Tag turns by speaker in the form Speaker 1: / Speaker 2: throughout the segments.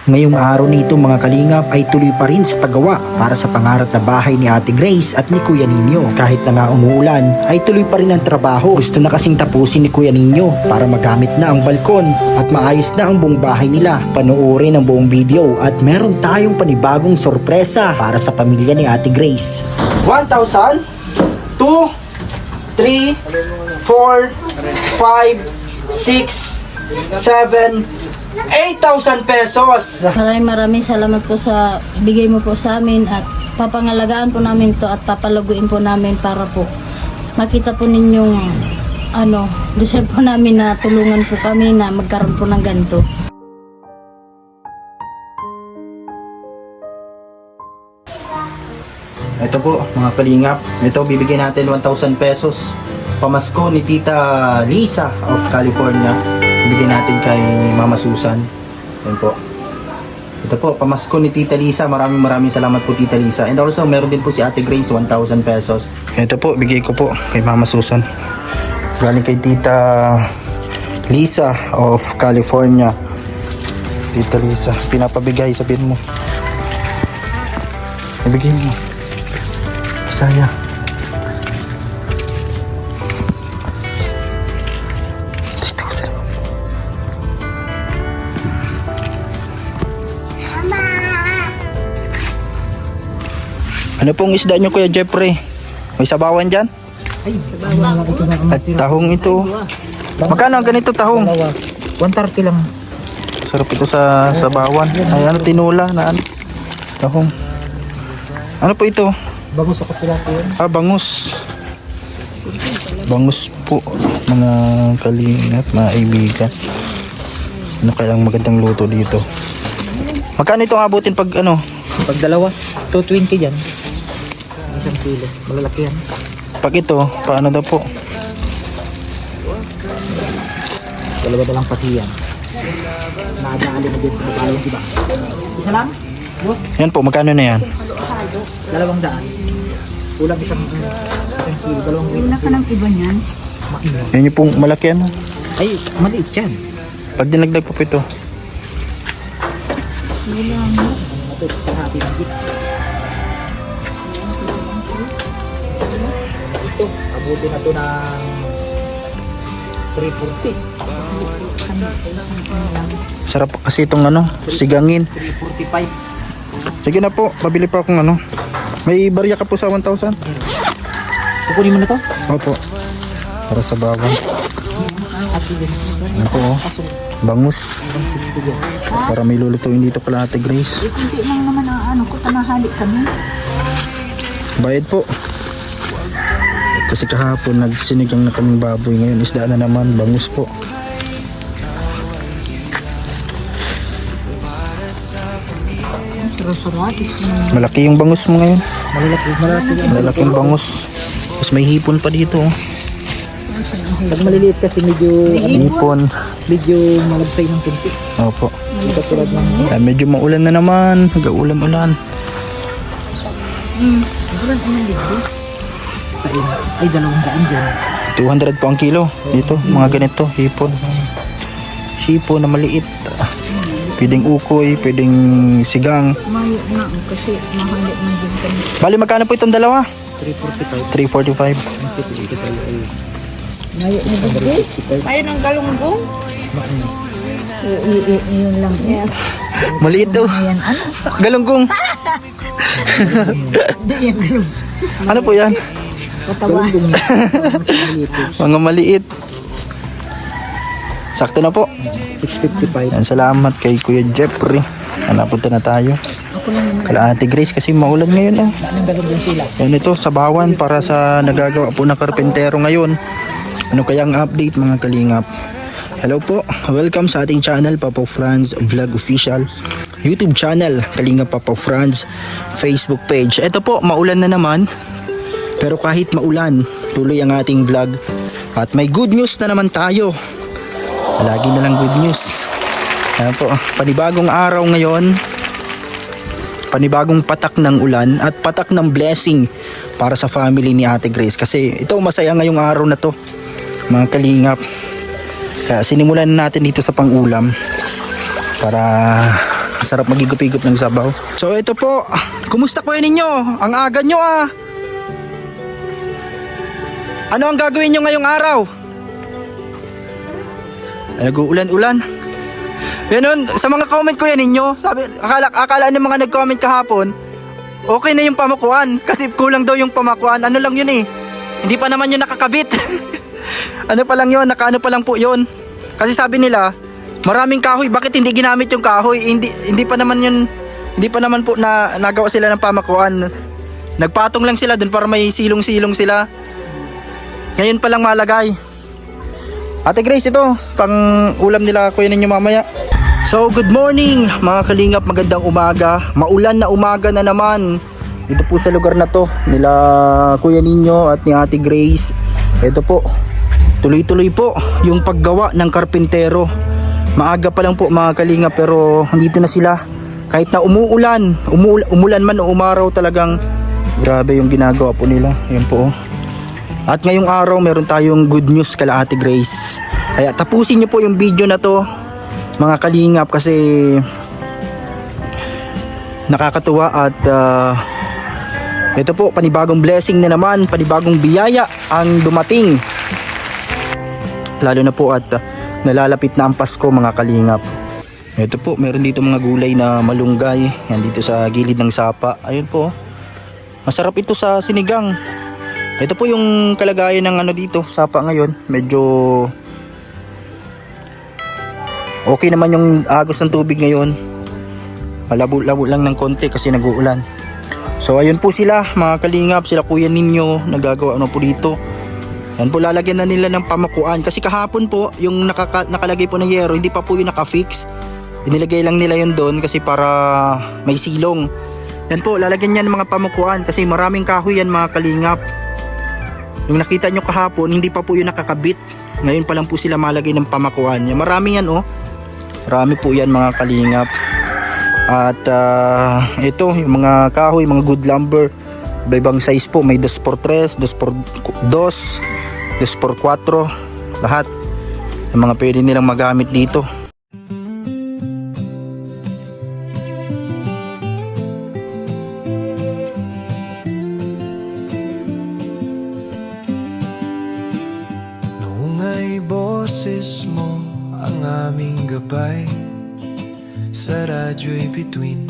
Speaker 1: Ngayong araw nito mga kalingap ay tuloy pa rin sa paggawa para sa pangarap na bahay ni Ate Grace at ni Kuya Nino. Kahit na nga umuulan ay tuloy pa rin ang trabaho. Gusto na kasing tapusin ni Kuya Nino para magamit na ang balkon at maayos na ang buong bahay nila. Panoorin ang buong video at meron tayong panibagong sorpresa para sa pamilya ni Ate Grace. 1,000, 2, 3, 4, 5, 6, 7, 8,000 pesos.
Speaker 2: Maraming salamat po sa bigay mo po sa amin at papangalagaan po namin to at papalaguin po namin para po makita po ninyong deserve po namin na tulungan po kami na magkaroon po ng ganito.
Speaker 1: Ito po mga kalingap, ito bibigyan natin 1,000 pesos pamasko ni Tita Lisa of California. Bibigyan natin kay Mama Susan. Yan po. Ito po, pamasko ni Tita Lisa. Maraming salamat po Tita Lisa. And also, meron din po si Ate Grace, 1,000 pesos. Ito po, bigay ko po kay Mama Susan. Galing kay Tita Lisa of California. Tita Lisa, pinapabigay, sabihin mo. Ibigay mo. Masaya. Ano pong isda nyo Kuya Jeffrey? May sabawan dyan? At tahong ito. Magkano ang ganito tahong?
Speaker 3: 130 lang.
Speaker 1: Sarap ito sa sabawan. Ay ano, tinula na ano? Tahong. Ano po ito?
Speaker 3: Bagus ako sila po yun.
Speaker 1: Ah, bangus. Bangus po mga kalingap, mga kaibigan. Ano kayang magandang luto dito? Magkano ito ang abutin pag ano?
Speaker 3: Pag dalawa, 220 dyan. Isang kilo. Malalaki yan.
Speaker 1: Pag ito, paano daw po?
Speaker 3: Dalawa na lang pati yan. Naadaan din na din sa babae, di ba? Isa lang? Boss?
Speaker 1: Yan po, magkano na yan?
Speaker 3: 200. Kulang isang kilo. 2 kilo.
Speaker 2: Ka ng iba niyan?
Speaker 1: Yan yung pong malaki ano?
Speaker 3: Ay, maliit yan.
Speaker 1: Pag dinagdag po ito.
Speaker 3: Kalahati ng bit. Ito, abutin na ito ng 340.
Speaker 1: Sarap kasi itong ano, sigangin.
Speaker 3: 345.
Speaker 1: Sige na po, pabili pa akong ano. May barya ka po sa 1,000?
Speaker 3: Kukunin mo na to?
Speaker 1: Opo. Para sa bawang.
Speaker 3: At sige.
Speaker 1: Ano po oh. Bangus.
Speaker 3: 160 yan.
Speaker 1: Para may lulutuin dito pala Ate Grace.
Speaker 2: Hindi lang naman ang tanahali kami.
Speaker 1: Bayad po. Kasi kahapon nagsinigang na kaming baboy. Ngayon isda na naman, bangus po. Malaki yung bangus mo ngayon.
Speaker 3: Malaki.
Speaker 1: Malaking bangus. Tapos may hipon pa dito oh.
Speaker 3: Pag maliliit kasi medyo
Speaker 1: Hipon.
Speaker 3: malabsay ng kunti.
Speaker 1: Opo.
Speaker 3: Ito tulad ng
Speaker 1: Medyo maulan na naman. Nag-uulan-ulan.
Speaker 3: sa ay 200 dyan.
Speaker 1: 200 po ang kilo. Dito, mga ganito, hipon. Hipon na maliit. Pwedeng ukoy, pwedeng sigang.
Speaker 2: Mayo na kasi mahalik na din kami.
Speaker 1: Bali, magkano po itong dalawa?
Speaker 3: 345.
Speaker 1: 345.
Speaker 3: Ang city ito tayo ay
Speaker 2: Mayo na din.
Speaker 3: 55.
Speaker 2: Mayo ng galunggong? Yun lang. Yeah.
Speaker 1: Maliit daw. Galunggong. Ano po yan?
Speaker 2: Patawa.
Speaker 1: Mga maliit. Sakto na po.
Speaker 3: 655.
Speaker 1: Yan, salamat kay Kuya Jeffrey. Napunta na tayo. Kala Ate Grace kasi maulan ngayon. Oh.
Speaker 3: Anong galunggong sila?
Speaker 1: Yan ito, sabawan para sa nagagawa po ng karpentero ngayon. Ano kayang update mga kalingap? Hello po, welcome sa ating channel, Papa Franz Vlog Official YouTube channel, Kalingap Papa Franz Facebook page. Ito po, maulan na naman. Pero kahit maulan, tuloy ang ating vlog. At may good news na naman tayo. Lagi na lang good news. Ayan po, panibagong araw ngayon. Panibagong patak ng ulan at patak ng blessing para sa family ni Ate Grace. Kasi ito, masaya ngayong araw na to, mga kalingap. Kaya sinimulan natin dito sa pang-ulam para Sarap magigop-igop ng sabaw. So ito po, kumusta kuya ninyo? Ang aga nyo ah. Ano ang gagawin nyo ngayong araw? Ay, nag-uulan-ulan. Ganun, sa mga comment kuya ninyo, sabi, akala ng mga nag-comment kahapon, okay na yung pamakuan kasi kulang daw yung pamakuan. Ano lang yun eh, hindi pa naman yun nakakabit. Ano pa lang yun, nakaano pa lang po yun. Kasi sabi nila, maraming kahoy, bakit hindi ginamit yung kahoy? Hindi pa naman yun, hindi pa naman po na nagawa sila ng pamakuan. Nagpatong lang sila dun para may silong-silong sila. Ngayon pa lang malagay. Ate Grace, ito pang ulam nila kuya ninyo mamaya. So good morning mga kalingap, magandang umaga. Maulan na umaga na naman dito po sa lugar na to nila kuya ninyo at ni Ate Grace. Ito po, tuloy-tuloy po yung paggawa ng karpintero. Maaga pa lang po mga kalingap, pero nandito na sila. Kahit na umulan man o umaraw, talagang grabe yung ginagawa po nila. Yan po. At ngayong araw meron tayong good news kala Ate Grace. Kaya tapusin nyo po yung video na to mga kalingap, kasi nakakatuwa at ito po, panibagong blessing na naman, panibagong biyaya ang dumating. Lalo na po at nalalapit na ang Pasko mga kalingap. Ito po, meron dito mga gulay na malunggay. Yan dito sa gilid ng sapa. Ayun po, masarap ito sa sinigang. Ito po yung kalagayan ng ano dito, sapa ngayon. Medyo okay naman yung agos ng tubig ngayon. Malabo-labo lang ng konti kasi nag-uulan. So ayun po sila mga kalingap, sila kuya ninyo, nagagawa ano po dito. Yan po, lalagyan na nila ng pamakuan. Kasi kahapon po, yung nakalagay po ng yero, hindi pa po yung nakafix. Inilagay lang nila yun doon kasi para may silong. Yan po, lalagyan niya ng mga pamakuan kasi maraming kahoy yan mga kalingap. Yung nakita nyo kahapon, hindi pa po yung nakakabit. Ngayon pa lang po sila malagay ng pamakuan. Marami yan oh. Marami po yan mga kalingap. At ito, yung mga kahoy, mga good lumber. Iba-ibang size po. May 2x3, 2x2, 2x4. Lahat. Yung mga pwede nilang magamit dito.
Speaker 4: Boses mo ang aming gabay sa radyo'y bituin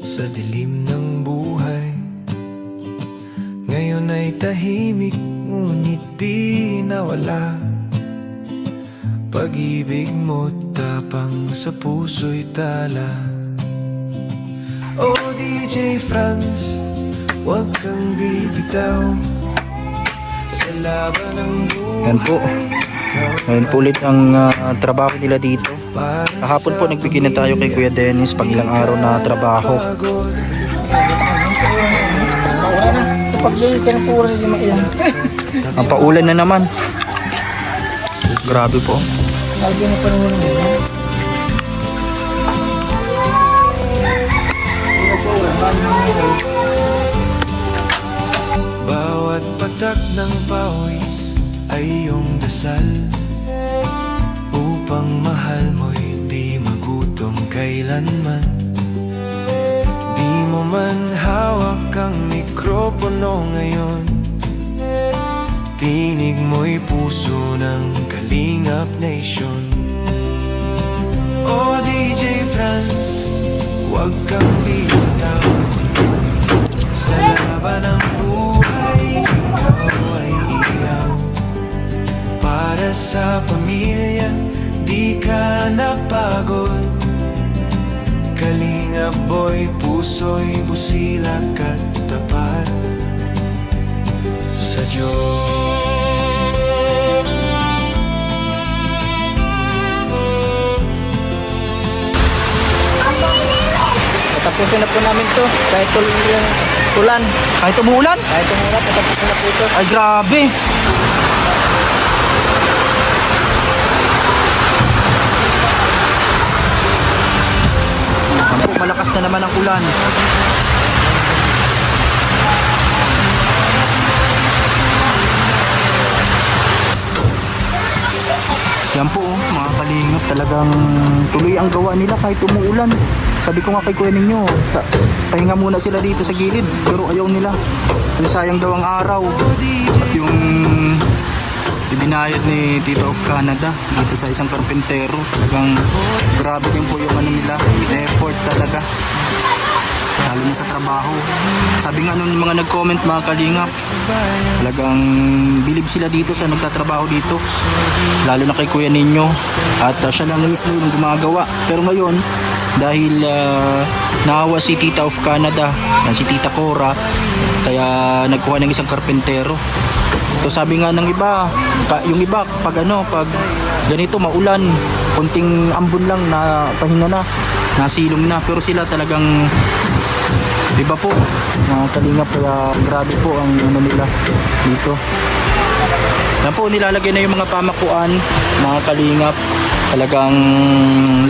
Speaker 4: sa dilim ng buhay. Ngayon ay tahimik, ngunit di nawala. Pag-ibig mo tapang sa puso'y tala. Oh DJ Franz, huwag kang bibitaw sa laban ng buhay.
Speaker 1: Yan po. Ngayon po ulit ang trabaho nila dito. Kahapon po nagbigay na tayo kay Kuya Dennis pag ilang araw na trabaho. Ang paulan na naman. Grabe po.
Speaker 4: Bawat patak ng pawis ay iyong dasal upang mahal mo'y di magutom kailanman. Di mo man hawak ang mikropono ngayon, tinig mo'y puso ng Kalingap Nation. Oh DJ Franz, huwag kang bitaw sa laban ng buhay. Ikaw ay iyaw para sa pamilya, di ka napagod. Kalingap boy, puso'y busilak at tapat sa Diyos.
Speaker 3: Tapusin na po namin to kahit ulan.
Speaker 1: Kahit umuulan?
Speaker 3: Kahit umulan, tapusin na po ito.
Speaker 1: Ay grabe. Malakas na naman ang ulan. Yan po mga kalingap, talagang tuloy ang gawa nila kahit umuulan.
Speaker 3: Sabi ko nga kay kuya ninyo, pahinga muna sila dito sa gilid. Pero ayaw nila. Yung sayang daw ang araw. At yung ibinayad ni Tito of Canada dito sa isang karpentero. Talagang grabe din po yung ano nila, effort talaga. Lalo na sa trabaho. Sabi nga nung mga nag-comment mga kalingap, talagang bilib sila dito sa nagtatrabaho dito. Lalo na kay kuya ninyo. At siya lang mismo yung gumagawa. Pero ngayon, dahil nahawa si Tita of Canada, si Tita Cora, kaya nagkuha ng isang karpentero. So sabi nga ng iba, yung iba pag ganito maulan, konting ambon lang na pahinga na, nasilong na. Pero sila talagang iba po, mga kalingap, kaya grabe po ang ano nila dito. Yan po, nilalagay na yung mga pamakuan, mga kalingap. Talagang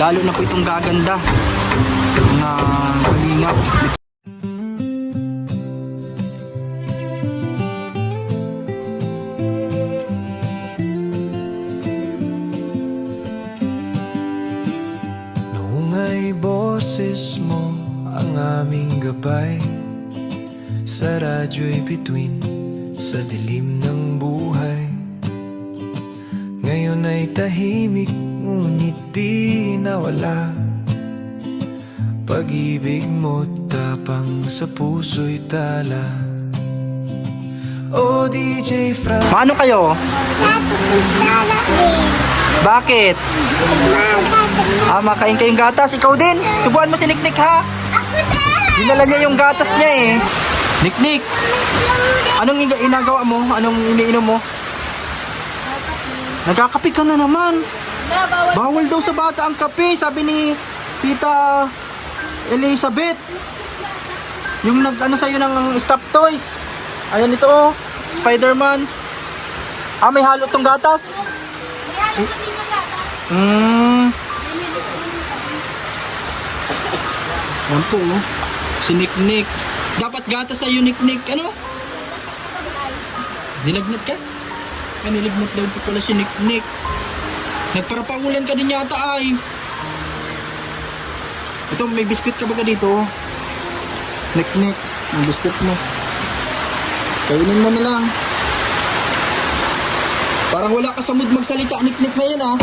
Speaker 3: lalo na po itong gaganda, mga kalingap.
Speaker 4: Noong ay boses mo ang aming gabay, sa radyo'y bituin sa dilim ng buhay. Ngayon ay tahimik, ngunit di nawala. Pag-ibig mo tapang sa puso'y tala. Oh DJ Frank,
Speaker 3: Paano kayo? Bakit? Makain kayong gatas, ikaw din. Subuan mo si Niknik ha. Dinala niya yung gatas niya eh. Niknik, anong inagawa mo? Anong iniinom mo? Nagkakape ka na naman. Bawal daw sa bata ang kape, sabi ni Tita Elizabeth. Yung nag-ano sa'yo ng stop toys. Ayan ito oh, Spider-Man. May halo tong gatas? Yan po oh. Si Niknik. Dapat gatas sa'yo Niknik. Ano? Nilagnat ka? Nilagnat daw po pala si Niknik. Nagparapaulan ka din yata ay. Ito, may biskuit ka ba ka dito? Niknik, ang biskuit mo. Kainin mo na lang. Parang wala ka sa mood magsalita, Niknik na yan ah.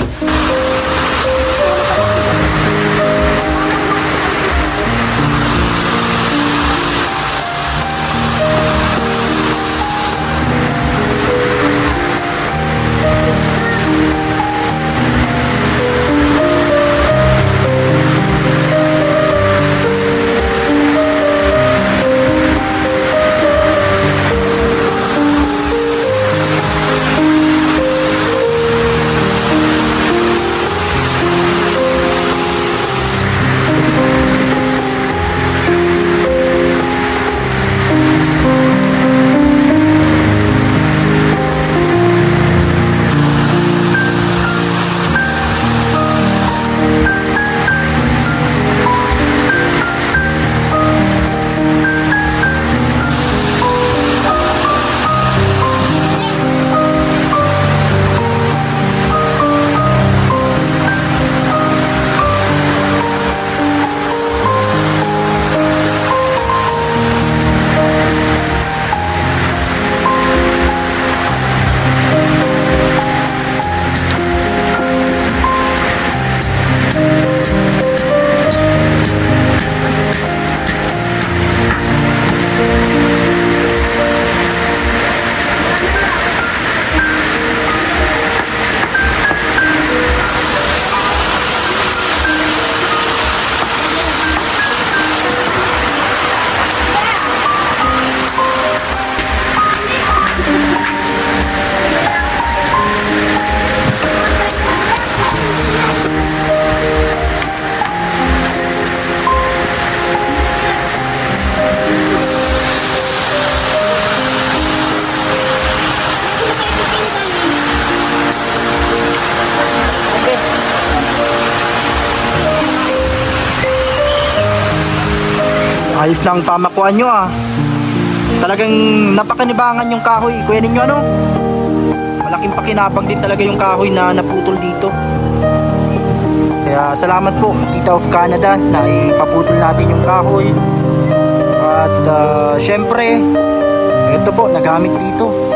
Speaker 3: Ayos na ang pamakuan nyo ah. Talagang napakanibangan yung kahoy. Kuya ninyo ano? Malaking pakinabang din talaga yung kahoy na naputol dito. Kaya Kaya salamat po Tita of Canada na ipaputol natin yung kahoy. At syempre, ito po nagamit dito.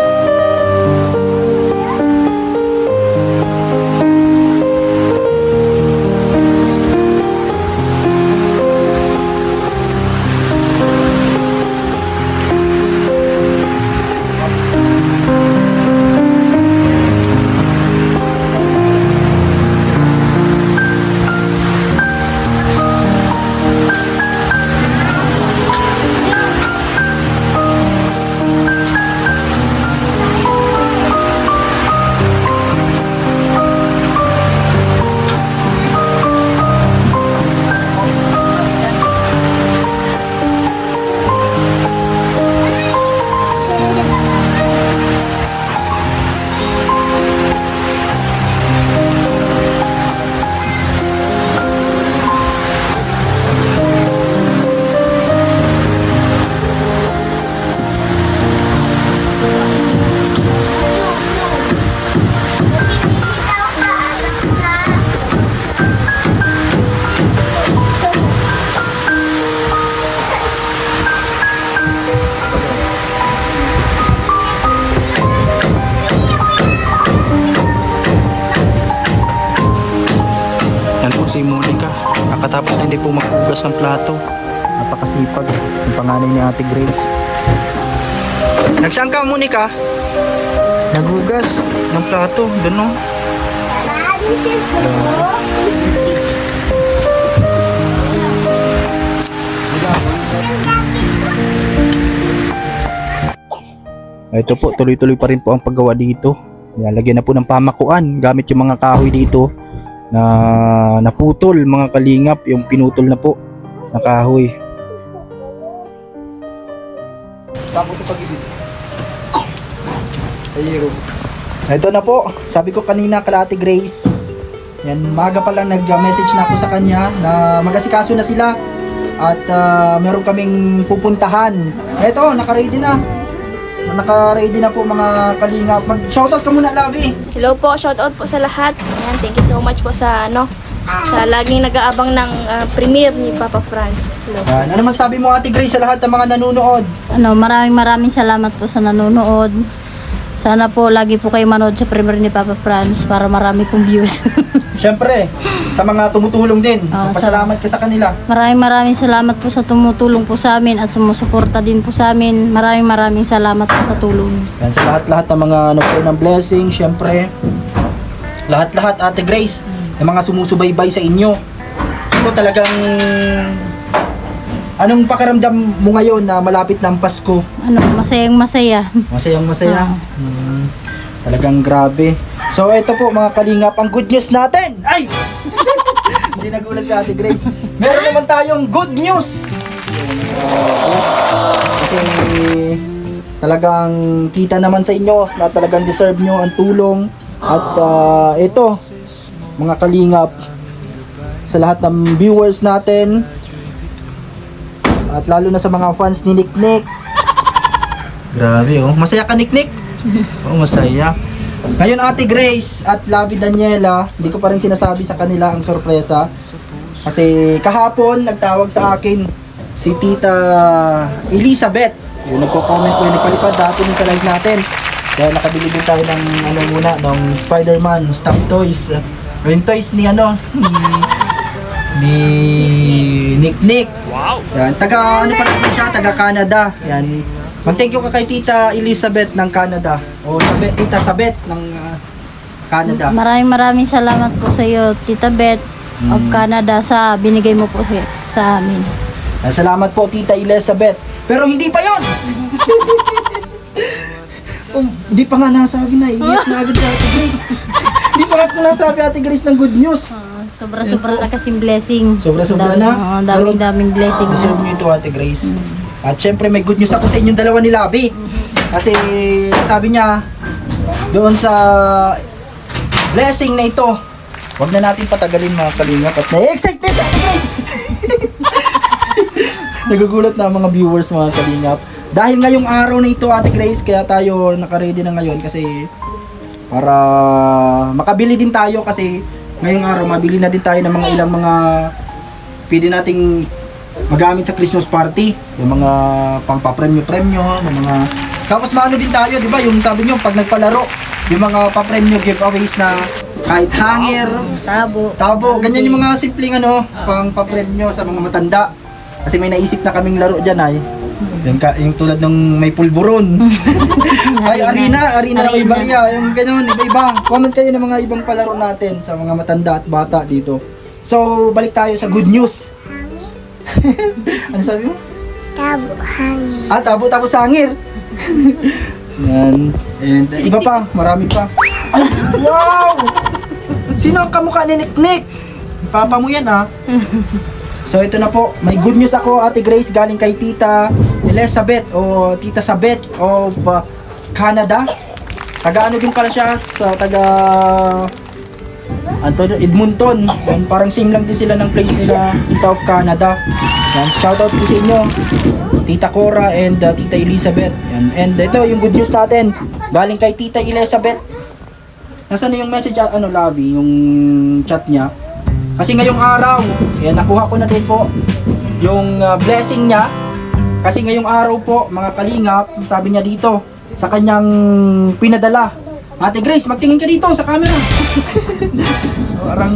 Speaker 3: Yan po si Monica. Nakatapos na hindi po maghugas ng plato. Napakasipag. Yung panganay ni Ate Grace. Nagsaan ka, Monica? Naghugas ng plato. Doon, no? Ito po, tuloy-tuloy pa rin po ang paggawa dito. Lagyan na po ng pamakuan gamit yung mga kahoy dito na naputol, mga kalingap, yung pinutol na po na kahoy. Ito na po, sabi ko kanina kala Ate Grace. Yan, maga pa lang nag-message na ako sa kanya na mag-asikaso na sila at meron kaming pupuntahan. Ito, naka-ready na. Naka-ready na po mga kalingap. Mag-shoutout ka muna, Lavi.
Speaker 5: Hello po, shoutout po sa lahat. Ayan, thank you so much po sa sa laging nag-aabang ng premiere ni Papa Franz. Hello.
Speaker 3: Yan. Ano masabi mo Ate Grace sa lahat ng mga nanonood?
Speaker 2: Maraming salamat po sa nanonood. Sana po lagi po kayo manood sa premiere ni Papa Franz para marami pong views.
Speaker 3: Siyempre, sa mga tumutulong din. Pasalamat ka sa kanila.
Speaker 2: Maraming salamat po sa tumutulong po sa amin at sumusuporta din po sa amin. Maraming salamat po sa tulong.
Speaker 3: Yan, sa lahat-lahat ng mga nagkaroon ng blessing, siyempre, lahat-lahat Ate Grace, yung mga sumusubaybay sa inyo. Ito talagang, anong pakiramdam mo ngayon na malapit na ang Pasko?
Speaker 2: Masayang masaya.
Speaker 3: Masayang masaya. Talagang grabe. So ito po mga kalingap, ang good news natin. Ay! Hindi nagulat si Ate Grace. Meron naman tayong good news. Kasi talagang kita naman sa inyo na talagang deserve nyo ang tulong. At ito, mga kalingap, sa lahat ng viewers natin, at lalo na sa mga fans ni Nick Nick. Grabe oh. Masaya ka Nick Nick? Oo, masaya. Ngayon Ate Grace at Lavi Daniela, hindi ko pa rin sinasabi sa kanila ang sorpresa. Kasi kahapon nagtawag sa akin si Tita Elizabeth. Yung nagko-comment ko yung nagpalipad dati sa live natin. Kaya nakabili din tayo ng ng Spider-Man stop toys. Yung toys ni ni Nick Nick. Wow. Yan, taga siya, taga Canada. Yan. Mag-thank you ka kay Tita Elizabeth ng Canada. O Tita Sabet ng Canada.
Speaker 2: Maraming salamat po sa iyo, Tita Beth of Canada, sa binigay mo po sa amin.
Speaker 3: Salamat po Tita Elizabeth. Pero hindi pa 'yon. Hindi pa nga nasabi na, iiyak na agad si Ate Grace. Hindi pa nga nasabi Ate Grace ng good news.
Speaker 2: Sobra-sobra na kasing blessing.
Speaker 3: Sobra-sobra na?
Speaker 2: Daming blessing.
Speaker 3: Deserve nyo ito Ate Grace. At syempre may good news ako sa inyong dalawa ni Labi. Kasi sabi niya, doon sa blessing na ito, wag na natin patagalin mga kalingap. At na-excite na si Ate Grace. Nagugulat na ang mga viewers mga kalingap. Dahil ngayong araw na ito Ate Grace, kaya tayo naka-ready na ngayon kasi para makabili din tayo kasi
Speaker 1: ngayong araw mabili na din tayo ng mga ilang mga pwede nating magamit sa Christmas party, yung mga pangpapremyo-premyo, yung mga tapos maano din tayo, di ba? Yung sabi nyo, pag nagpalaro, yung mga papremyo giveaways na kahit hanger, tabo, ganyan yung mga simpleng pangpapremyo sa mga matanda. Kasi may naisip na kaming laro dyan ay. Yung tulad ng may pulburon. Ay, arena na may barya. Yung ganyan, iba-iba. Comment kayo ng mga ibang palaro natin sa mga matanda at bata dito. So, balik tayo sa good news. Ano sabi mo?
Speaker 6: Tabo hangin.
Speaker 1: Tabo sangir. Yan. And iba pa, marami pa. Ay, wow! Sino ang kamukha ni Nick? Papa mo yan So ito na po, may good news ako Ate Grace galing kay Tita Elizabeth o Tita Sabet of Canada. Taga din pala siya sa taga Edmonton. And parang same lang din sila ng place nila, Tita of Canada. Yan, shoutout po sa inyo, Tita Cora and Tita Elizabeth. Yan. And ito yung good news natin, galing kay Tita Elizabeth. Nasaan na yung message, Lavi, yung chat niya? Kasi ngayong araw, yan, nakuha ko na din po yung blessing niya. Kasi ngayong araw po, mga kalingap, sabi niya dito, sa kanyang pinadala. Ate Grace, magtingin ka dito sa camera. Parang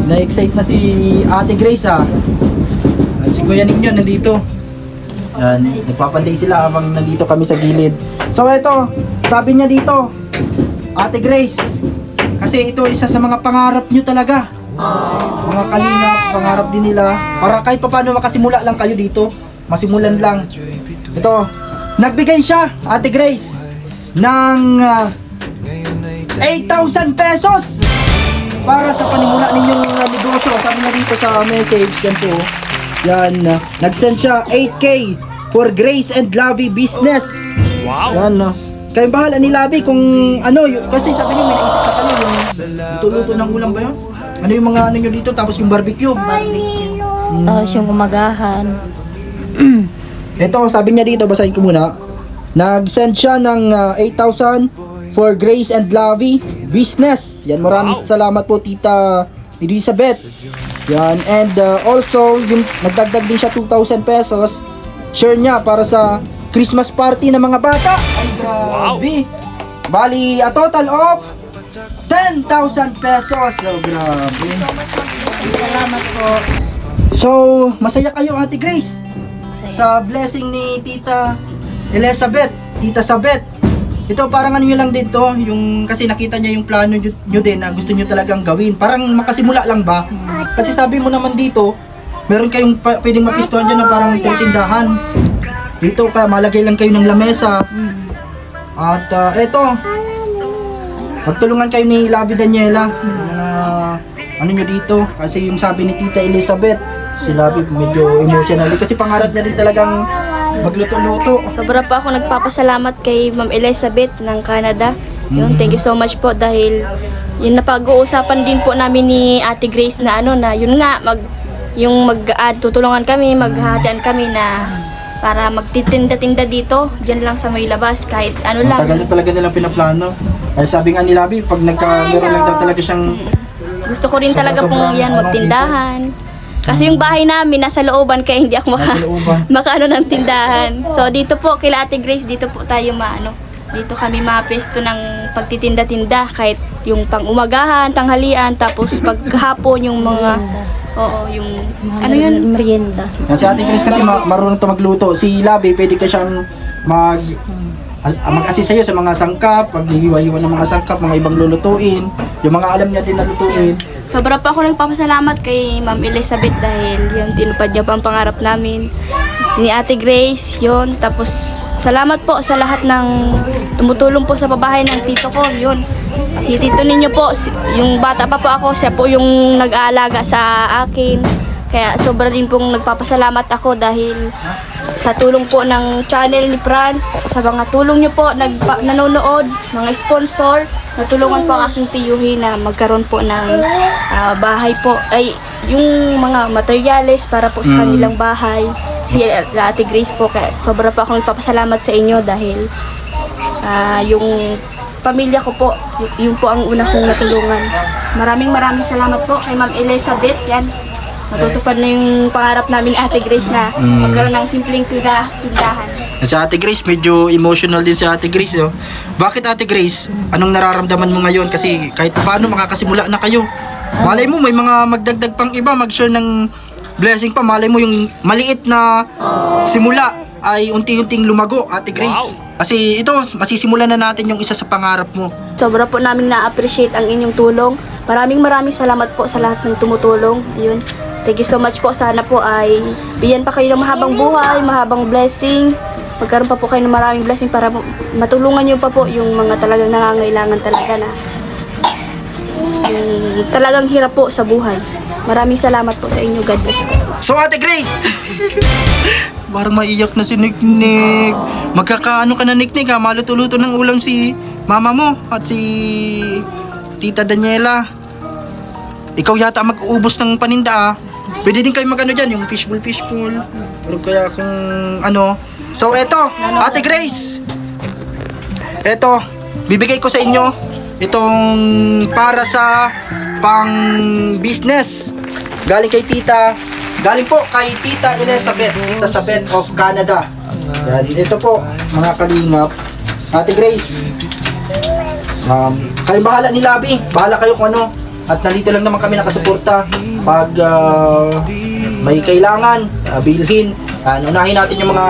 Speaker 1: na-excite na si Ate Grace At si Kuya Ninyo nandito. Yan, nagpapanday sila habang nandito kami sa gilid. So ito, sabi niya dito, Ate Grace, kasi ito isa sa mga pangarap nyo talaga. Mga kalingap, pangarap din nila. Para kahit paano makasimula lang kayo dito. Masimulan lang. Ito, nagbigay siya, Ate Grace, ng 8,000 pesos para sa panimula ninyong negosyo. Sabi niya dito sa message, ganito. Yan, nag-send siya 8K for Grace and Lavi business. Wow! Yan, kayo bahala ni Lavi kung kasi sabi niyo may naisip na kayo yung luto ng ulam ba yun? Ano yung mga nyo dito, tapos yung barbecue.
Speaker 2: Tapos yung umagahan.
Speaker 1: Ito, sabi niya dito, basahin ko muna. Nag-send siya ng 8,000 for Grace and Lavi business. Yan, maraming salamat po Tita Elizabeth. Yan, and also, yung nagdagdag din siya 2,000 pesos. Share niya para sa Christmas party ng mga bata. Ay, grabe. Bali, a total of 10,000 pesos. So, grabe.
Speaker 2: Salamat po.
Speaker 1: So, masaya kayo Ate Grace sa blessing ni Tita Elizabeth, Tita Sabet. Ito parang nyo lang din to, yung kasi nakita niya yung plano nyo din na gusto nyo talagang gawin. Parang makasimula lang ba? Kasi sabi mo naman dito, meron kayong pwedeng mapistuhan dyan na parang tindahan. Dito ka, malagay lang kayo ng lamesa. At eto, magtulungan kayo ni Lavi Daniela ano nyo dito. Kasi yung sabi ni Tita Elizabeth, si Lavi medyo emotional kasi pangarap niya rin talagang magluto-luto.
Speaker 5: Sobra pa ako nagpapasalamat kay Ma'am Elizabeth ng Canada. Yun, thank you so much po dahil yun napag-uusapan din po namin ni Ate Grace na yun nga tutulungan kami, maghahatian kami na para magtitinda-tinda dito, diyan lang sa may labas kahit lang.
Speaker 1: Matagal na talaga nilang pinaplano. Ay sabi nga ni Lavi, pag meron lang daw talaga siyang
Speaker 5: gusto ko rin talaga pong yan magtindahan. Kasi yung bahay namin nasa looban kaya hindi ako makaano ng tindahan. So dito po kila Ate Grace, dito po tayo dito kami mapesto ng pagtitinda-tinda kahit yung pang-umagahan, tanghalian, tapos paghapon yung mga yung yun?
Speaker 2: Merienda.
Speaker 1: Si Ate Grace kasi marunong to magluto. Si Lavi, pwede ka siyang mag-assist sa'yo sa mga sangkap, pag-iwa-iwa ng mga sangkap, mga ibang lulutuin, yung mga alam niya din na lutuin.
Speaker 5: Sobra pa ako nagpapasalamat kay Ma'am Elizabeth dahil yun, tinupad niya pa ang pangarap namin. Ni Ate Grace, yun. Tapos, salamat po sa lahat ng tumutulong po sa pabahay ng tito ko, yun. Si tito ninyo po, yung bata pa po ako, siya po yung nag-aalaga sa akin. Kaya sobra din pong nagpapasalamat ako dahil sa tulong po ng channel ni Franz, sa mga tulong niyo po, nanonood, mga sponsor, natulungan po ang aking tiyuhin na magkaroon po ng bahay po, ay yung mga materyales para po sa kanilang bahay. Si Ate Grace po, kaya sobra po ako nagpapasalamat sa inyo dahil yung pamilya ko po, yun po ang una kong natulungan. Maraming salamat po kay Ma'am Elizabeth. Yan, natutupad na yung pangarap namin ni Ate Grace na magkaroon ng simpleng tindahan.
Speaker 3: Si Ate Grace, medyo emotional din si Ate Grace. No? Bakit Ate Grace? Anong nararamdaman mo ngayon? Kasi kahit paano makakasimula na kayo. Malay mo, may mga magdagdag pang iba, mag-share ng blessing pa. Malay mo yung maliit na simula ay unti-unting lumago, Ate Grace. Kasi ito, masisimulan na natin yung isa sa pangarap mo.
Speaker 5: Sobra po namin na-appreciate ang inyong tulong. Maraming salamat po sa lahat ng tumutulong. Ayun. Thank you so much po. Sana po ay bigyan pa kayo ng mahabang buhay, mahabang blessing. Magkaroon pa po kayo ng maraming blessing para matulungan nyo pa po yung mga talagang nangangailangan talaga na talagang hirap po sa buhay. Maraming salamat po sa inyo. God bless po.
Speaker 3: So Ate Grace! Parang maiyak na si Nick. Magkakaano ka na Nick ha? Maluto-luto ng ulam si mama mo at si Tita Daniela. Ikaw yata mag-uubos ng paninda ah. Pwede din kayo mag-ano dyan, yung fishbowl. Pero kaya kung ano. So eto, Ate Grace. Eto, bibigay ko sa inyo itong para sa pang business. Galing kay Tita. Galing po kay Tita Elizabeth of Canada. Yan, ito po mga kalingap. Ate Grace. Kayo bahala ni Labi. Bahala kayo kung ano. At nandito lang naman kami nakasuporta pag may kailangan, bilhin. Unahin natin yung mga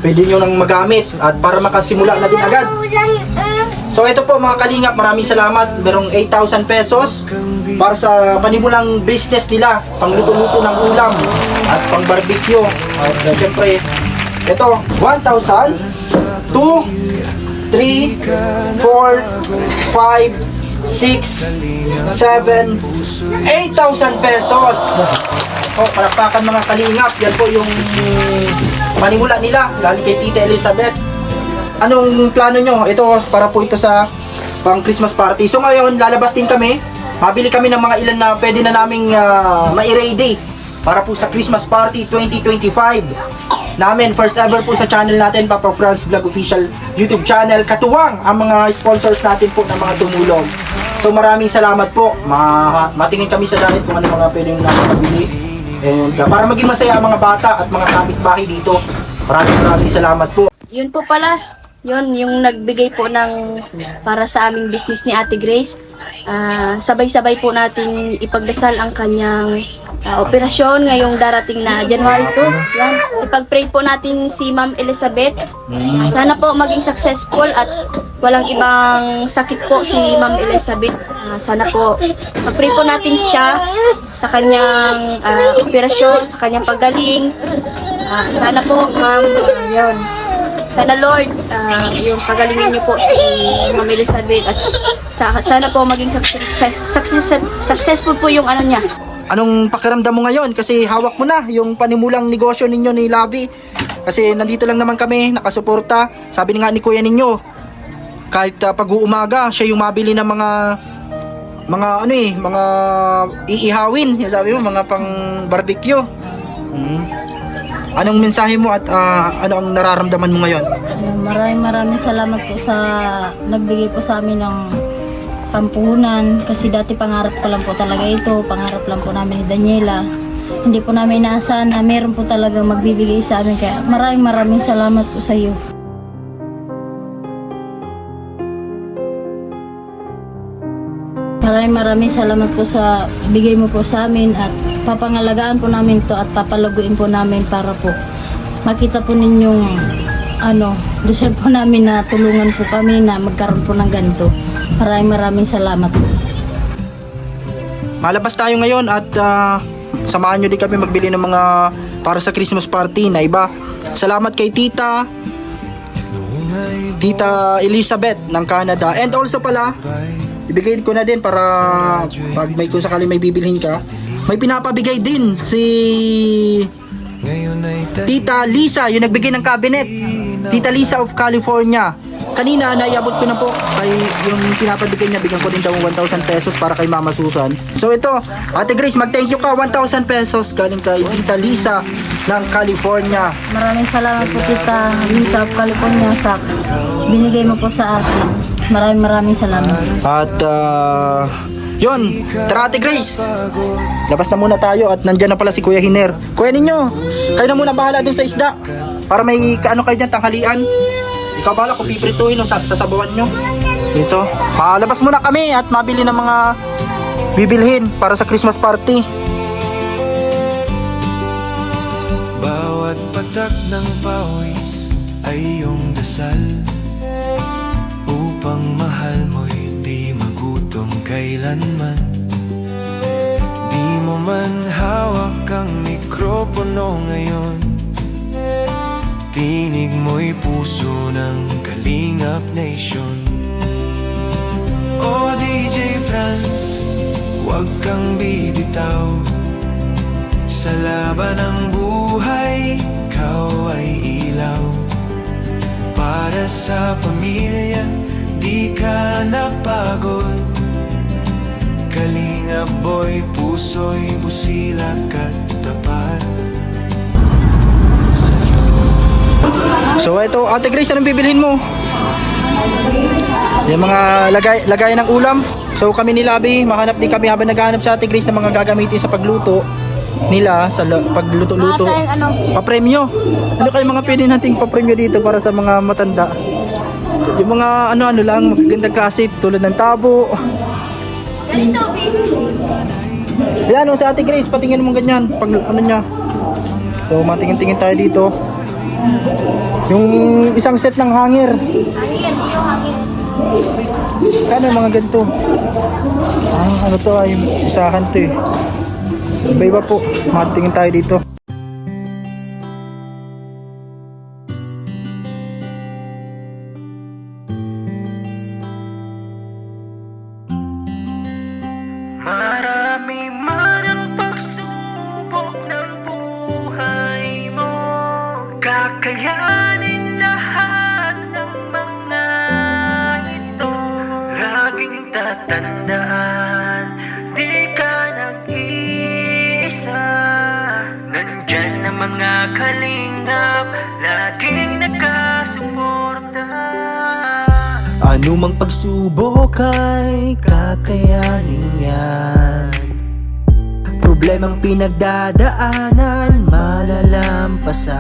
Speaker 3: pwede nyo nang magamit at para makasimula na din agad. So ito po mga kalingap, maraming salamat. Merong 8,000 pesos para sa panimulang business nila, pang luto-luto ng ulam at pang barbecue. At syempre, ito 1,000, 2, 3, 4, 5, 6, 7, 8,000 pesos. Palakpakan mga kalingap. Yan po yung panimula nila galing kay Tita Elizabeth. Anong plano nyo? Ito para po ito sa pang Christmas party. So ngayon lalabas din kami. Mabili kami ng mga ilan na pwede na naming ma-ready para po sa Christmas party 2025 namin. First ever po sa channel natin, Papa Franz Vlog Official YouTube channel. Katuwang ang mga sponsors natin po ng mga tumulong. So maraming salamat po. Matingin kami sa dahil kung ano mga pwedeng namin mabili. And para maging masaya ang mga bata at mga kapitbahay dito. Maraming salamat po.
Speaker 5: Yun po pala, yun yung nagbigay po ng para sa aming business ni Ate Grace. Sabay-sabay po natin ipagdasal ang kanyang operasyon ngayong darating na January 2. Yan. Ipag-pray po natin si Ma'am Elizabeth. Sana po maging successful at walang ibang sakit po si Ma'am Elizabeth. Sana po pag-pray po natin siya sa kanyang operasyon, sa kanyang paggaling. Sana po, Ma'am, yun. Sana Lord, yung pagalingin niyo po si Ma'am Elizabeth at sana po maging successful po yung ano niya.
Speaker 3: Anong pakiramdam mo ngayon? Kasi hawak mo na yung panimulang negosyo ninyo ni Labi. Kasi nandito lang naman kami, nakasuporta. Sabi nga ni Kuya ninyo, kahit pag-uumaga, siya yung mabili ng mga iihawin. Sabi mo, mga pang barbecue. Anong mensahe mo at ano ang nararamdaman mo ngayon?
Speaker 2: Maraming salamat po sa nagbigay po sa amin ng pampuhunan kasi dati pangarap ko lang po talaga ito, pangarap lang po namin ni Daniela. Hindi po namin inaasahan na meron po talaga magbibigay sa amin, kaya maraming salamat po sa iyo. Maraming salamat po sa bigay mo po sa amin at papangalagaan po namin to at papalaguin po namin para po makita po ninyong deserve po namin na tulungan po kami na magkaroon po ng ganito. Maraming salamat po.
Speaker 3: Malabas tayo ngayon at samahan nyo din kami magbili ng mga para sa Christmas party na iba. Salamat kay Tita Elizabeth ng Canada. And also pala, ibigay ko na din para pag may kung sakali may bibilhin ka, may pinapabigay din si Tita Lisa, yung nagbigay ng cabinet. Tita Lisa of California. Kanina naiabot ko na po kay yung pinapabigay niya, bigyan ko din daw 1,000 pesos para kay Mama Susan. So ito, Ate Grace, mag-thank you ka, 1,000 pesos galing kay Tita Lisa ng California.
Speaker 2: Maraming salamat po Tita Lisa of California sa binigay mo po sa atin. Maraming salamat.
Speaker 3: At yun, tara Ate Grace. Labas na muna tayo at nandyan na pala si Kuya Hiner. Kuya ninyo, kayo na muna bahala dun sa isda. Para may kaano kayo dyan, tanghalian. Ikaw bahala kung piprituhin o sasabawan nyo. Dito. Labas muna kami at mabili ng mga bibilhin para sa Christmas party.
Speaker 4: Bawat patak ng pawis ay iyong dasal, upang mahal mo'y di magutom kailanman. Di mo man hawak ang mikropono ngayon, tinig mo'y puso ng Kalingap Nation. O DJ Franz, huwag kang bibitaw, sa laban ng buhay, ikaw ay ilaw. Para sa pamilya, di ka napagod. Kalingap boy, puso'y busilak at tapat.
Speaker 3: So ito, Ate Grace, anong bibilhin mo? Yung mga lagay ng ulam. So kami ni Labi, mahanap din kami habang naghahanap sa Ate Grace ng mga gagamitin sa pagluto nila, sa pagluto-luto. Papremyo. Ano kayo mga pwede nating papremyo dito para sa mga matanda? Yung mga ano lang, magagandang klase tulad ng tabo.
Speaker 5: Ganito,
Speaker 3: Yan, sa Ate Grace, patingin mo ganyan pag ano niya. So matingin-tingin tayo dito. Yung isang set ng hanger. Kano yung mga ganito? Ano to ay isahan to eh. Iba-iba po. Matingin tayo dito.
Speaker 4: Marami man ang pagsubok ng buhay mo, kakayanin lahat ng mga ito. Laging tatandaan, di ka nag-iisa. Nandyan ang mga kalingap, laging nakasuporta.
Speaker 7: Anumang pagsubok ay kakayanin yan. Problemang pinagdadaanan, malalampasan.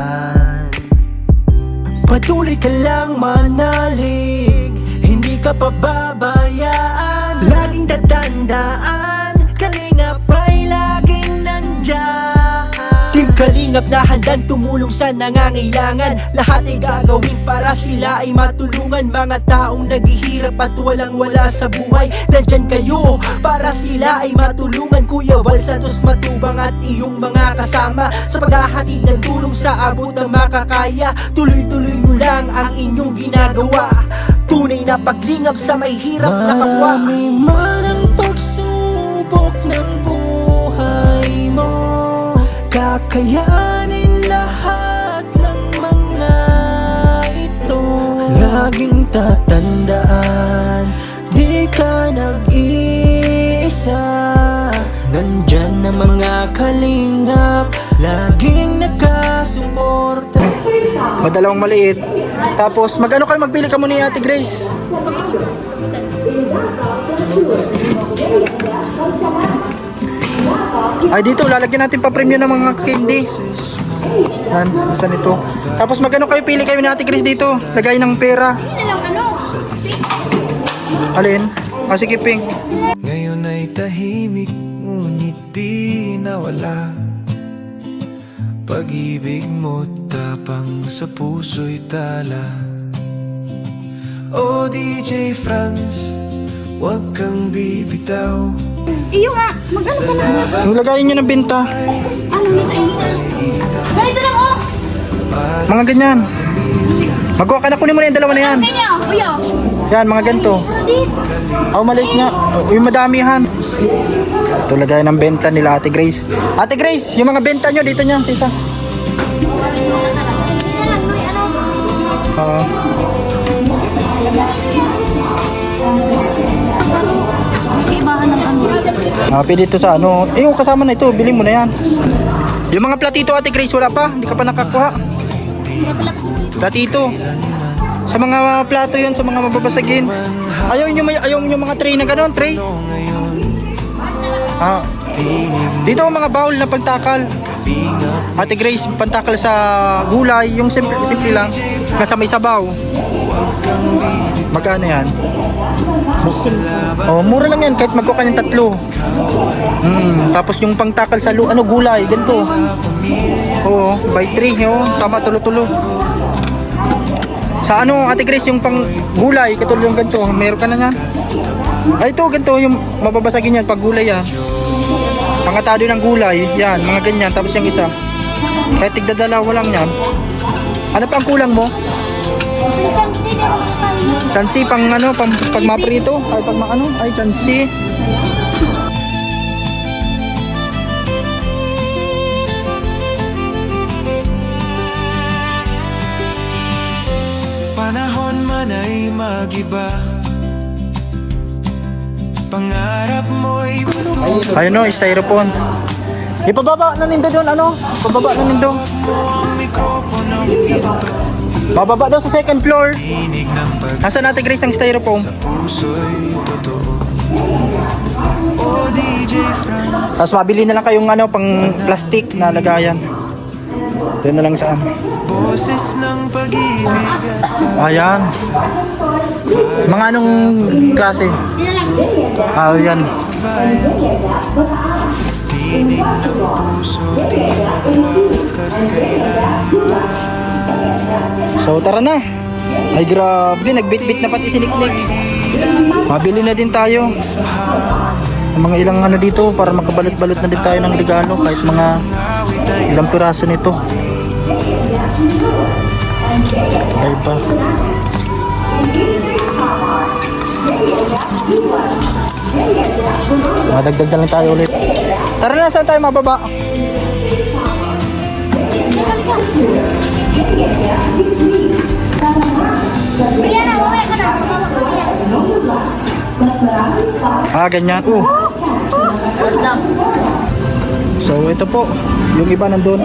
Speaker 7: Patuloy ka lang manalig, hindi ka pababayaan. Laging tatandaan, Kalingap ay laging nandyan. Team Kalingap na handang tumulong sa nangangailangan. Lahat ay gagawin para sila ay matulungan. Mga taong naghihirap at walang-wala sa buhay, nandyan kayo para sila ay matulungan. Kuya Val Santos Matubang at iyong mga kasama, sa paghahatid ng tulong sa abot ng makakaya. Tuloy-tuloy nyo lang ang inyong ginagawa, tunay na paglingap sa may hirap na kapwa. Marami man ang pagsubok ng buhay mo, kakayanin lahat ng mga ito. Laging tatandaan, di ka nag-iisa. Nandyan na mga kalingap, laging nakasuporta.
Speaker 3: Madalawang maliit. Tapos magano kayo, magbili ka muna ni Ate Grace. Ay dito, lalagyan natin pa premyo ng mga candy. Yan, saan ito? Tapos magano kayo, pili kayo ni Ate Grace dito. Lagay ng pera. Alin? Sige, pink.
Speaker 4: Ngayon ay tahimik, ngunit di nawala. Pag-ibig mo tapang sa puso'y tala. O DJ Franz, huwag kang bibitaw,
Speaker 5: Iyo nga, magano ka na?
Speaker 3: Lagayin nyo ng binta.
Speaker 5: Ano, miss ay ganito lang, oh!
Speaker 3: Mga ganyan. Magawa ka na, kunin mo na yung dalawa na yan.
Speaker 5: Kanya, uyo!
Speaker 3: Yan, mga ganito. Maliit nga. Yung madamihan. Ito lagayan ng benta nila Ate Grace. Ate Grace, yung mga benta nyo dito niya, sisa. Pwede ito sa ano. Yung kasama na ito, bilhin mo na yan. Yung mga platito Ate Grace, wala pa. Hindi ka pa nakakuha. Platito. Sa mga plato yun, sa mga mababasagin. Ayaw nyo mga tray na gano'n, tray? Ah, dito ang mga bowl na pagtakal. Ate Grace, pantakal sa gulay, yung simple lang, kasama may sabaw. Magkano yan? Oh, mura lang yan, kahit magkuha ka ng 3. Tapos yung pangtakal sa gulay, ganito. Oo, by 3, oh, tama, tulo-tulo. Sa Ate Grace, yung pang gulay, katulad yung ganito, meron ka na yan. Ay, ito, ganito, yung mababasagin yan, pag gulay yan. Pangatado ng gulay, yan, mga ganyan. Tapos yung isa, kahit tigdadalawa lang yan. Ano pa ang kulang mo? Chansi pang pag maprito, ay pag ay chansi.
Speaker 4: Panahon man ay magiba, pangarap mo'y patuloy.
Speaker 3: Ayun o, styrofoam. Ipababa na nindo doon, Pababa na nindo.
Speaker 4: Ang mikropono ito,
Speaker 3: Bababa daw sa second floor.
Speaker 4: tinig ng
Speaker 3: Nasaan Ate Grace ang styrofoam?
Speaker 4: pag-puso'y totoo. O DJ Franz,
Speaker 3: Tapos mabili na lang kayong pang plastic na lagayan. Doon na lang saan.
Speaker 4: boses ng pag-ibig at
Speaker 3: Ayan. Mga anong klase? Yan.
Speaker 4: tinig ng puso, di matawakas kailan.
Speaker 3: So tara na. Ay grabe, nagbit-bit na pati si Niknik. Mabili na din tayo. Mga ilang dito para makabalot-balot na din tayo ng regalo kahit mga ilang piraso nito. Ay ba? Madagdag na lang tayo ulit. Tara na, saan tayo mababa? Ganyan. So ito po, yung iba nandun.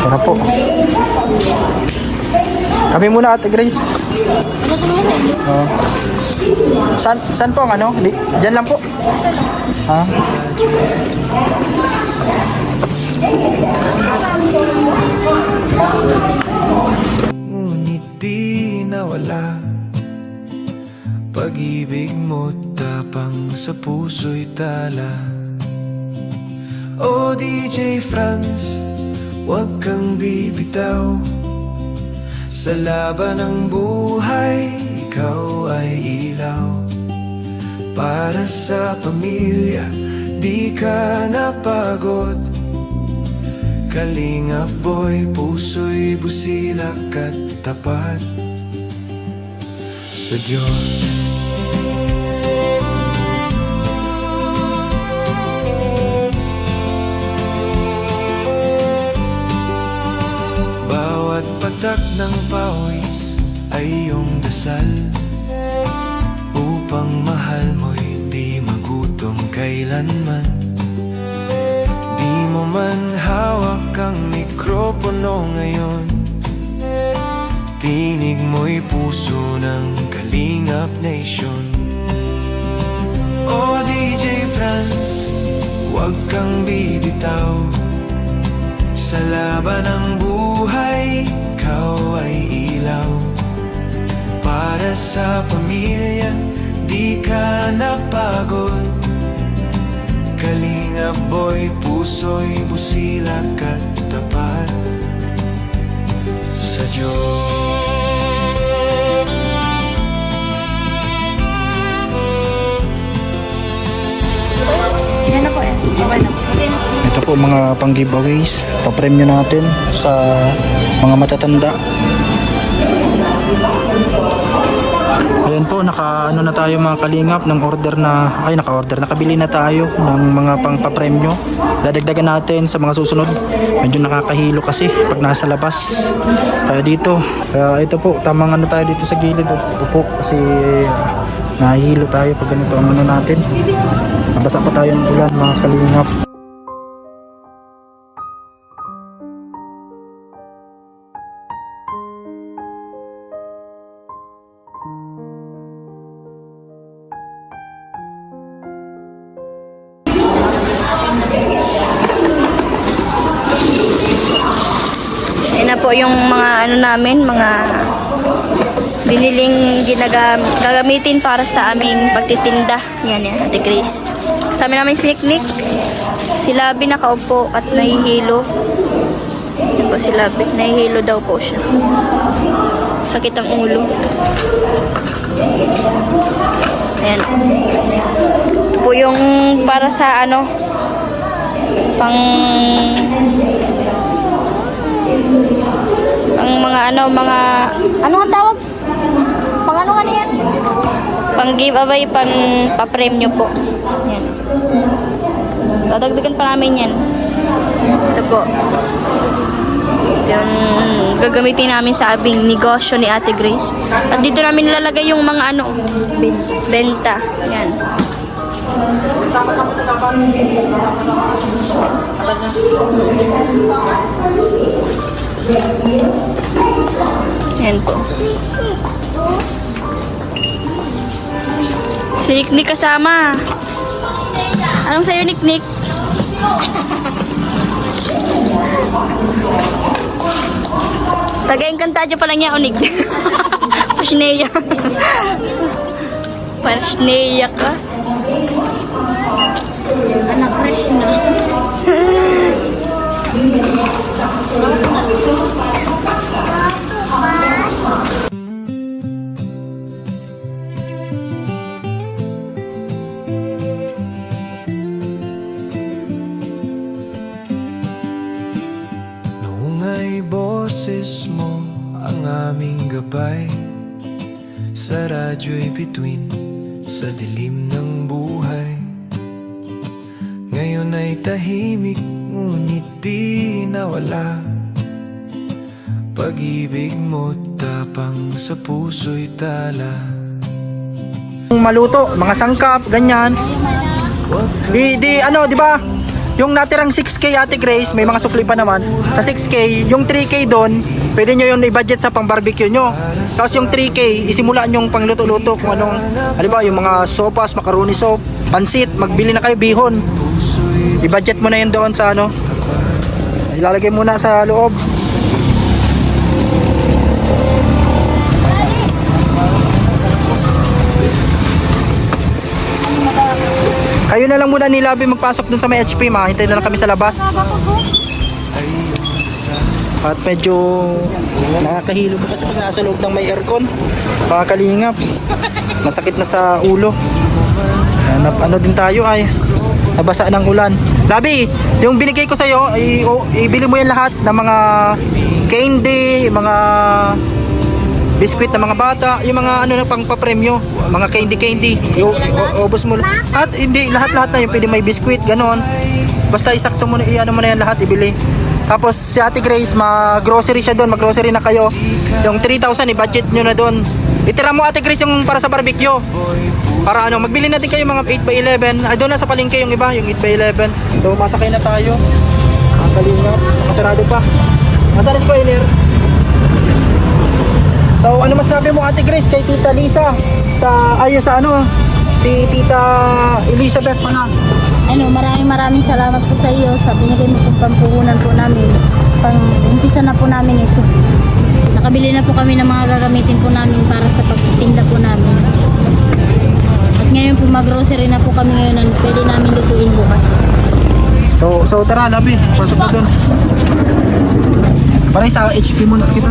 Speaker 3: Tara po. Kami muna Ate Grace. Saan po ang Diyan lang po. Ha?
Speaker 4: Ngunit di nawala pag-ibig mo tapang sa puso'y tala. O DJ Franz, huwag kang bibitaw. Sa laban ng buhay, ikaw ay ilaw. Para sa pamilya, di ka napagod. Kalingap boy, puso'y busilak at tapat sa Diyos. Bawat patak ng pawis ay iyong dasal, upang mahal mo'y di magutom kailanman. Di mo man hawak ang mikropono ngayon, tinig mo'y puso ng Kalingap Nation. O DJ Franz, huwag kang bibitaw. Sa laban ng buhay, ikaw ay ilaw. Para sa pamilya, di ka napagod. Kalingap boy, puso'y busilak at tapat sa Diyos.
Speaker 5: Yan na po eh. Okay na po.
Speaker 3: Ito po mga pang giveaways, pa-premyo natin sa mga matatanda. Ayan po, na tayo mga kalingap ng nakabili na tayo ng mga pang-papremyo. Dadagdagan natin sa mga susunod. Medyo nakakahilo kasi pag nasa labas. Kaya dito, ito po, tamang tayo dito sa gilid. Ito po, kasi nahihilo tayo pag ganito ang natin. Nabasa pa tayo ng ulan mga kalingap.
Speaker 5: po yung mga ano namin, mga biniling gagamitin para sa aming pagtitinda. Yan, Ate Grace. Sa amin namin si Nick. Si Labi nakaupo at nahihilo. Yan po si Labi. Nahihilo daw po siya. Sakit ang ulo. Ayan. Ito po yung para sa ano, pang mga ano ang tawag? Pang ano nga yan? Pang giveaway, pang pa-premyo po. Yan. Dadagdagan pa namin yan. Ito po. Yung gagamitin namin sa abing negosyo ni Ate Grace. At dito namin nilalagay yung mga ano, benta. Yan. Yan po. Si Nick kasama. Anong sa'yo, Nick? Sagay kantadyo pa lang niya, Nick. Pasneya. Pasneya ka. Anak Krishna.
Speaker 4: Noong ay boses mo ang aming gabay, sa radyo'y bituin sa dilim ng buhay. Ngayon ay tahimik, ngunit di nawala. Pag-ibig mo tapang sa puso'y tala.
Speaker 1: Maluto, mga sangkap, ganyan. Di ba? Yung natirang 6K Ate Grace, may mga sukli pa naman. Sa 6K, yung 3K doon, pwede nyo yun i-budget sa pang-barbecue nyo. Tapos yung 3K, isimulaan yung pangluto-luto kung anong, halimbawa yung mga sopas, macaroni soup, pansit, magbili na kayo bihon. I-budget mo na yun doon sa ano. Ilalagay muna sa loob. Kayo na lang muna ni Labi magpasok dun sa may HP, hintay na lang kami sa labas. At medyo nakakahilo ko kasi pag nasa loob ng may aircon. Mga kalingap, masakit na sa ulo. Ano din tayo ay nabasa ng ulan. Labi, yung binigay ko sa'yo, ibili mo yan lahat ng mga candy, mga biskwit ng mga bata, yung mga ano na pang papremyo, mga candy, ubos mo. At hindi, lahat na yung pwede may biskwit, ganon. Basta isakto mo na, ano mo na yan lahat, ibili. Tapos si Ate Grace, mag-grocery siya doon, mag-grocery na kayo. Yung 3,000, i-budget nyo na doon. Itira mo Ate Grace yung para sa barbecue. Para ano, magbili natin kayo mga 8x11. Ay, doon na sa palengke yung iba, yung 8x11. So, masakay na tayo. Ang kalingap, masarado pa. Masarado sa spoiler. So, ano masabi mo Ate Grace kay Tita Lisa? Si Tita Elizabeth pala.
Speaker 2: Maraming salamat po sa iyo sa binigay mo pong pampuhunan po namin. Pang-umpisa na po namin ito. Nakabili na po kami ng mga gagamitin po namin para sa pagtitinda po namin. At ngayon po mag-grocery na po kami ngayon na pwede namin lutuin bukas.
Speaker 1: So tara, Labi. Pasok na doon. Parang sa HP muna kita.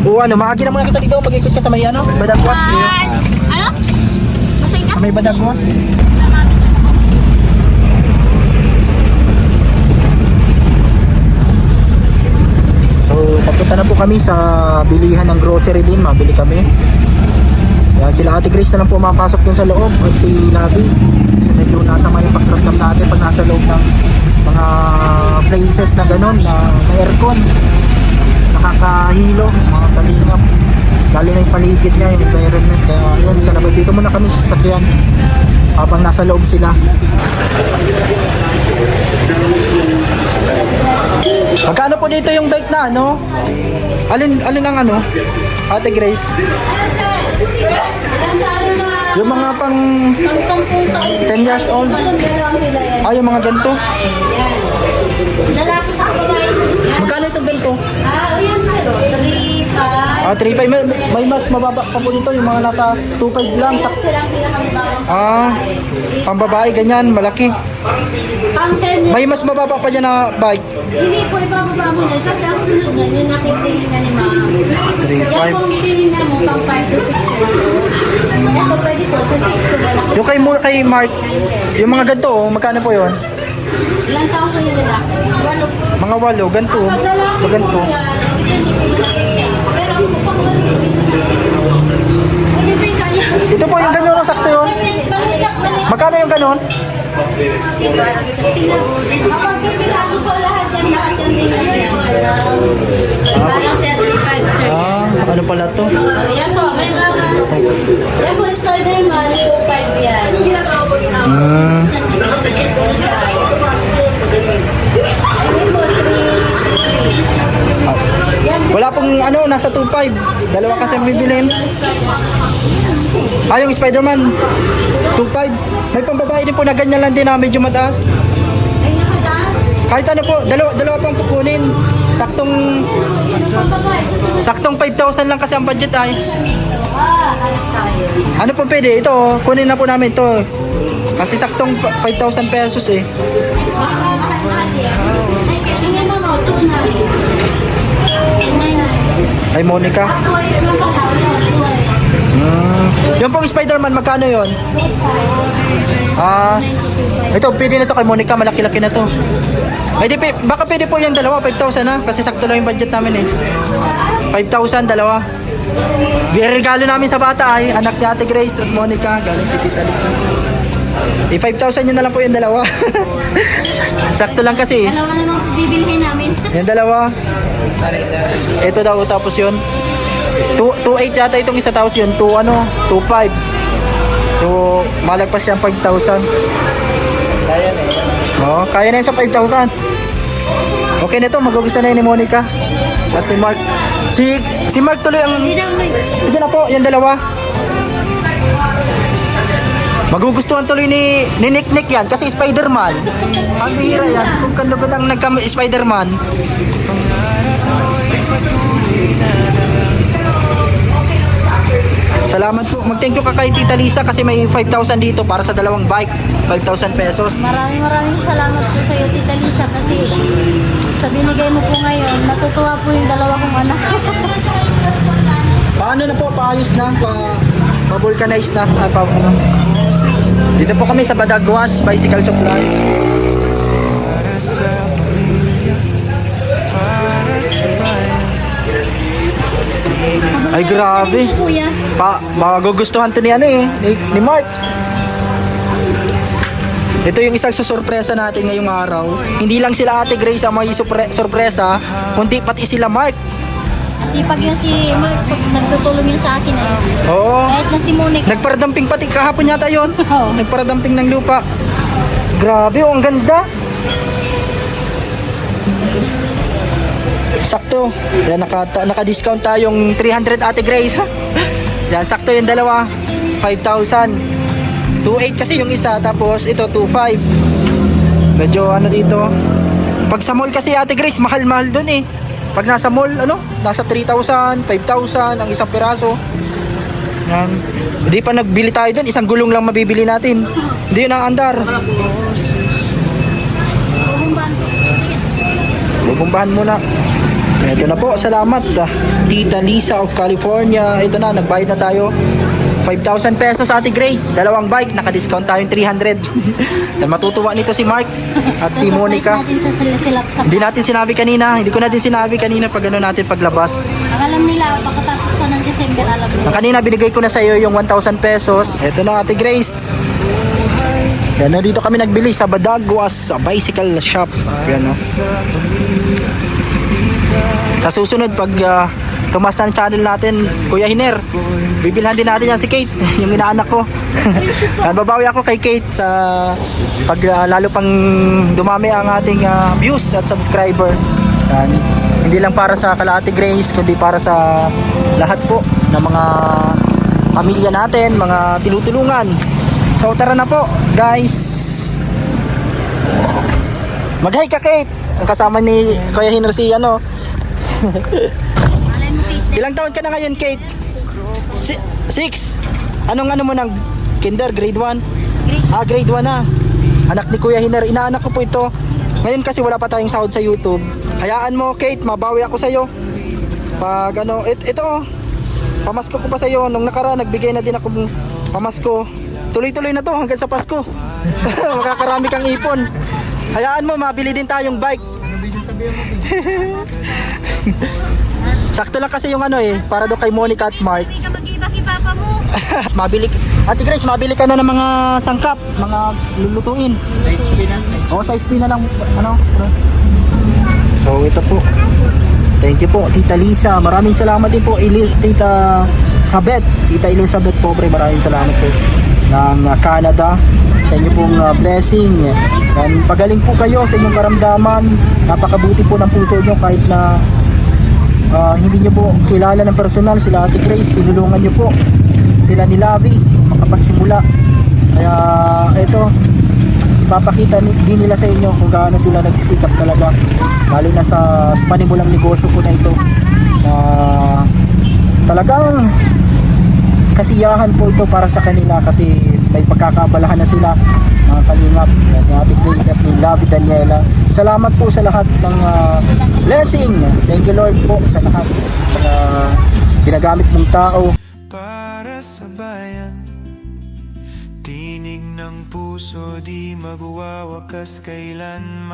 Speaker 1: O ano, maagi na muna kita dito. Mag-ikot ka sa may ano, Badagwas.
Speaker 5: Ano?
Speaker 1: Sa may Badagwas. So, papunta na po kami sa bilihan ng grocery din. Mabili kami. Yan, sila Ate Grace na lang po mapasok dun sa loob. At si Labi. Kasi medyo nasa may pagramdam natin pag nasa loob ng mga places na ganun, na may aircon. Nakakahilo, mga kalingap. Lalo na yung paligid niya, yung environment. Kaya yun, sa labas dito muna kami sa sasakyan habang nasa loob sila. Magkano po dito yung bike na ano? Alin ang ano? Ate Grace? Yung mga pang 10 years old? Yung mga ganito?
Speaker 2: Lalaki sa babae.
Speaker 1: Magkano itong ganito?
Speaker 2: Ayan sir, 3,500.
Speaker 1: 3.5. May mas mababa pa po nito, yung mga nasa 2.5 lang.
Speaker 2: Sir, ang pinakamababa.
Speaker 1: Pambabae, ganyan, malaki.
Speaker 2: Pang 10
Speaker 1: May mas mababa pa dyan na bike.
Speaker 2: Hindi po, ibababa mo na. Kasi ang sunod na, yun nakitingin na ni ma'am. Yan po, tinignan mo, pang 5 to 6 years old. Ito pwede po, sa 6 to malaki.
Speaker 1: Yung kay Mark, yung mga ganito, magkano po yun?
Speaker 2: Ilang taon po yung lalaki? Walo po.
Speaker 1: Mga 8, ganito.
Speaker 2: Pag lalaki po
Speaker 1: Ganito.
Speaker 2: yan, depende po malaki siya. Pero ang pang walo po ito. Pwede ba yung kaya?
Speaker 1: Ito po yung ganyan, sakto yun. Magkano yung ganon?
Speaker 2: Kapag pipilaan po lahat yan, lahat yan din yan. Para sa 35, sir.
Speaker 1: Ano pala to?
Speaker 2: Yan po, may mga... Yan po, Spider-Man, 2.5 yan. Ayun po, 3. Yan po.
Speaker 1: Wala pong nasa 2.5. Dalawa kasi ang bibilhin. Yung Spider-Man. 2.5. May pambabae din po na ganyan lang din na medyo mataas.
Speaker 2: Ay, nakataas.
Speaker 1: Kahit ano po, dalawa pang kukunin. Saktong 5,000 lang kasi ang budget ay.
Speaker 2: Hanap tayo.
Speaker 1: Ano po pwede? Ito, kunin na po namin ito. Kasi saktong 5,000 pesos eh.
Speaker 2: Ay, tingnan mo, 2.9.
Speaker 1: Ay, Monica. Yung pong Spider-Man, magkano yon? Ito, pwede na to kay Monica. Malaki-laki na to. Ay, baka pwede po yung dalawa, 5,000 na. Kasi sakto lang yung budget namin eh. 5,000, dalawa. Regalo namin sa bata ay anak ni Ate Grace at Monica. Galing kay Tita Lisa. 5,000 yun na lang po yung dalawa. Sakto lang kasi.
Speaker 2: Dalawa na lang bibilihin namin.
Speaker 1: Yung dalawa. Ito daw, tapos yun. 2.8 yata itong isa, tapos yun. 2.5. So, malagpas siyang 5,000. Kaya na yun sa 5,000. Okay na ito, magugustuhan na yun ni Monica. Tapos ni Mark. Si Mark tuloy ang... Sige na po, yung dalawa. Magugustuhan tuloy ni Nick yan kasi Spider-Man. Ang bihira yan. Kung kano ba lang nagka-Spider-Man. Salamat po. Mag-thank you ka kay Tita Lisa kasi may 5,000 dito para sa dalawang bike. 5,000 pesos.
Speaker 2: Maraming salamat po sa iyo, Tita Lisa, kasi sa binigay mo po ngayon, natutuwa po yung dalawa kong anak.
Speaker 1: Paano na po? Paayos na? Pa-vulcanize na? Dito po kami sa Badagwas Bicycle Supply.
Speaker 4: Para sa pamilya, para sa bayan.
Speaker 1: Ay, grabe.
Speaker 2: Kuya.
Speaker 1: Magugustuhan to ni ni Mark. Ito yung isang susurpresa natin ngayong araw. Hindi lang sila Ate Grace ang may sorpresa, kundi pati sila Mark.
Speaker 2: Sipag yun si Mark, pag nagtutulong yun sa akin eh.
Speaker 1: Oo.
Speaker 2: Kahit na si Monica.
Speaker 1: Nagparadamping pati kahapon yata yon.
Speaker 2: Oo.
Speaker 1: Nagparadamping ng lupa. Grabe, ang ganda. Sakto. Yan, naka-discount tayong 300 Ate Grace. Yan, sakto yung dalawa. 5,000. 2.8 kasi yung isa, tapos ito 2.5. Medyo dito. Pag sa mall kasi Ate Grace, mahal-mahal dun eh. Pag nasa mall, nasa 3,000, 5,000 ang isang piraso. Yan. Hindi pa nagbili tayo dun, isang gulong lang mabibili natin. Hindi yun ang andar. Bubumbahan muna. Ito na po, salamat. Tita Lisa of California. Ito na, nagbayad na tayo. 5,000 pesos Ate Grace. Dalawang bike, naka-discount tayong 300. Dan matutuwa nito si Mark at si Monica. Hindi natin sinabi kanina. Hindi ko na din sinabi kanina pag natin paglabas.
Speaker 2: Ang alam nila, pagkatapos pa ng December, alam nila.
Speaker 1: Ang kanina binigay ko na sa iyo yung 1,000 pesos. Ito na Ate Grace. Yan, dito kami nagbili sa Badagwas sa bicycle shop. Yan, Sa susunod pag tumas na ang channel natin, Kuya Hiner, bibilhan din natin yan si Kate, yung inaanak ko. Babawi ako kay Kate sa pag lalo pang dumami ang ating views at subscriber. Yan. Hindi lang para sa kala Ate Grace, kundi para sa lahat po ng mga pamilya natin, mga tinutulungan. So tara na po guys. Mag-hi ka Kate.
Speaker 3: ang kasama ni Kuya Hiner si ano. Ilang taon ka na ngayon, Kate? 6. Anong ano mo ng kinder, grade 1? Grade 1 na. Anak ni Kuya Hiner, inaanak ko po ito. Ngayon kasi wala pa tayong sahod sa YouTube. Hayaan mo, Kate, mabawi ako sa iyo. Pag ano, ito, pamasko ko pa sa iyo. Nung nakaraan, nagbigay na din ako ng pamasko. Tuloy-tuloy na to hanggang sa Pasko. Makakarami kang ipon. Hayaan mo, mabili din tayong bike. Sakto lang kasi yung ano para do kay Monica at Mark.
Speaker 5: Hindi ka mag-iba-iba mo.
Speaker 3: Mabili, Ate Grace, mabili ka na ng mga sangkap, mga lulutuin. Sa HP na? Oo, sa HP na lang. Ano? So, ito po. Thank you po, Tita Lisa. Maraming salamat din po, Tita Sabet. Tita Elizabeth Pobre, maraming salamat po. Ng Canada. Sa inyo pong blessing. And pagaling po kayo sa inyong karamdaman. Napakabuti po ng puso nyo kahit na hindi nyo po kilala ng personal sila Ate Grace, tinulungan nyo po sila ni Lavi makapagsimula. Kaya ito, ipapakita din nila sa inyo kung gaano sila nagsisikap talaga, lalo na sa panimulang negosyo po na ito, na talagang kasiyahan po ito para sa kanila kasi may pagkakabalahan na sila, mga kalingap ni Ate Grace at ni Lavi Daniela. Salamat po sa lahat ng blessing. Thank you Lord po sa lahat na ginagamit mong tao.
Speaker 4: Para sa bayan, tinig ng puso di magwawakas kailanman.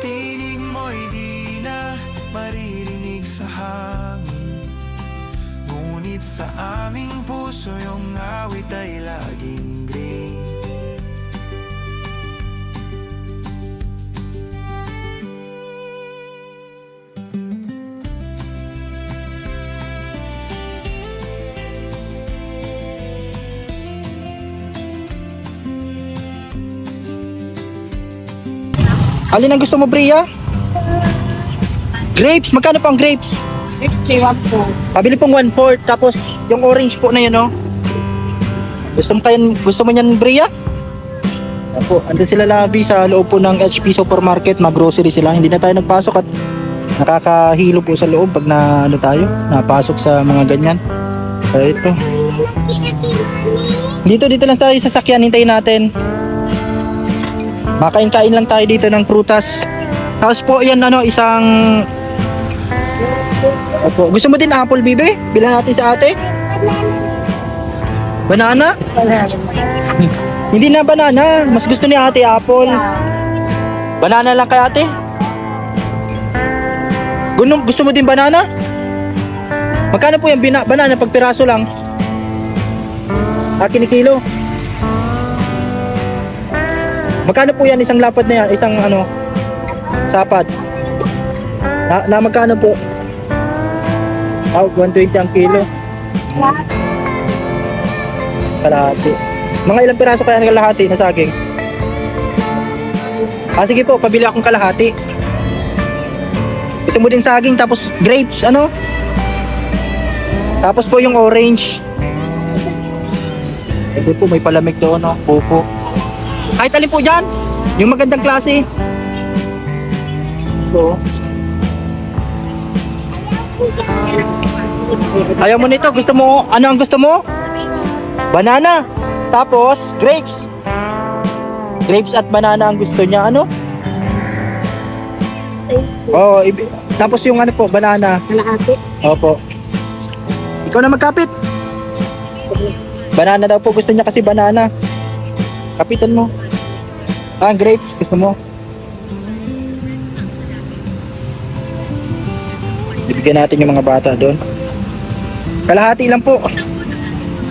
Speaker 4: Tinig mo'y di na maririnig sa hangin, ngunit sa aming puso yung awit ay laging green.
Speaker 3: Alin ang gusto mo, Bria? Grapes, magkano po ang grapes?
Speaker 2: 51 po.
Speaker 3: Pabili pong 1/4, tapos yung orange po na yun, no? Gusto mo yan, Bria? Opo, andun sila Labi sa loob po ng HP Supermarket, mag-grocery sila. Hindi na tayo nagpasok at nakakahilo po sa loob pag na ano tayo, napasok sa mga ganyan. So ito. Dito lang tayo sa sakyan, hintayin natin. Makain-kain lang tayo dito ng prutas. Tapos po yan isang Opo. Gusto mo din apple, bibe? Bilang natin sa ate. Banana? Hindi na banana. Mas gusto ni ate apple. Banana lang kay ate. Gusto mo din banana? Magkano po yung banana pag piraso lang? Kinikilo. Magkano po yan isang lapad na yan? Isang sapad. Na magkano po? 120 ang kilo. Kalahati. Mga ilang piraso kaya ng kalahati na saging? Sige po, pabili akong kalahati. Gusto mo din saging tapos grapes, Tapos po yung orange. Ito po, may palamig doon, Pupo. Kahit alin po dyan, yung magandang klase. So, ayaw mo nito, gusto mo, ano ang gusto mo? Banana. Tapos, grapes. Grapes at banana ang gusto niya, tapos yung po, banana.
Speaker 2: Kalahati.
Speaker 3: Opo. Ikaw na magkapit. Banana daw po, gusto niya kasi banana. Kapitan mo. Grapes, gusto mo? Bibigyan natin yung mga bata doon. Kalahati lang po.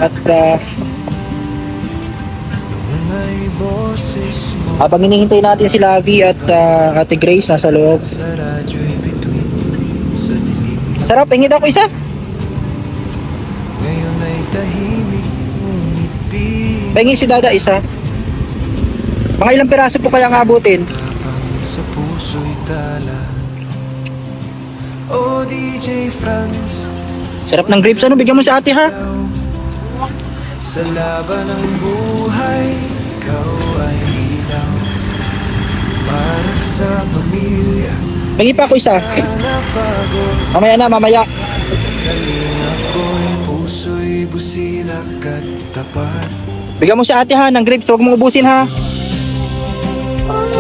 Speaker 3: At
Speaker 4: May boses mo
Speaker 3: habang hinihintay natin si Lavi at Ate Grace nasa loob.
Speaker 4: sa radyo'y bituin sa dilim.
Speaker 3: Sarap, hingit ako isa.
Speaker 4: Ngayon ay tahimik, ngunit di
Speaker 3: Pahingi si Dada isa. Mga ilang piraso po kaya abutin?
Speaker 4: tapang sa puso'y tala. O DJ Franz,
Speaker 3: Sarap ng grapes, bigyan mo si ate ha.
Speaker 4: sa laban ng buhay, ikaw ay pamilya
Speaker 3: Pagi pa ako isa.
Speaker 4: napagod.
Speaker 3: Mamaya na, mamaya.
Speaker 4: Kalingap ko'y puso'y busilak at tapat.
Speaker 3: Bigyan mo si ate ha, ng grapes. Huwag mong ubusin ha.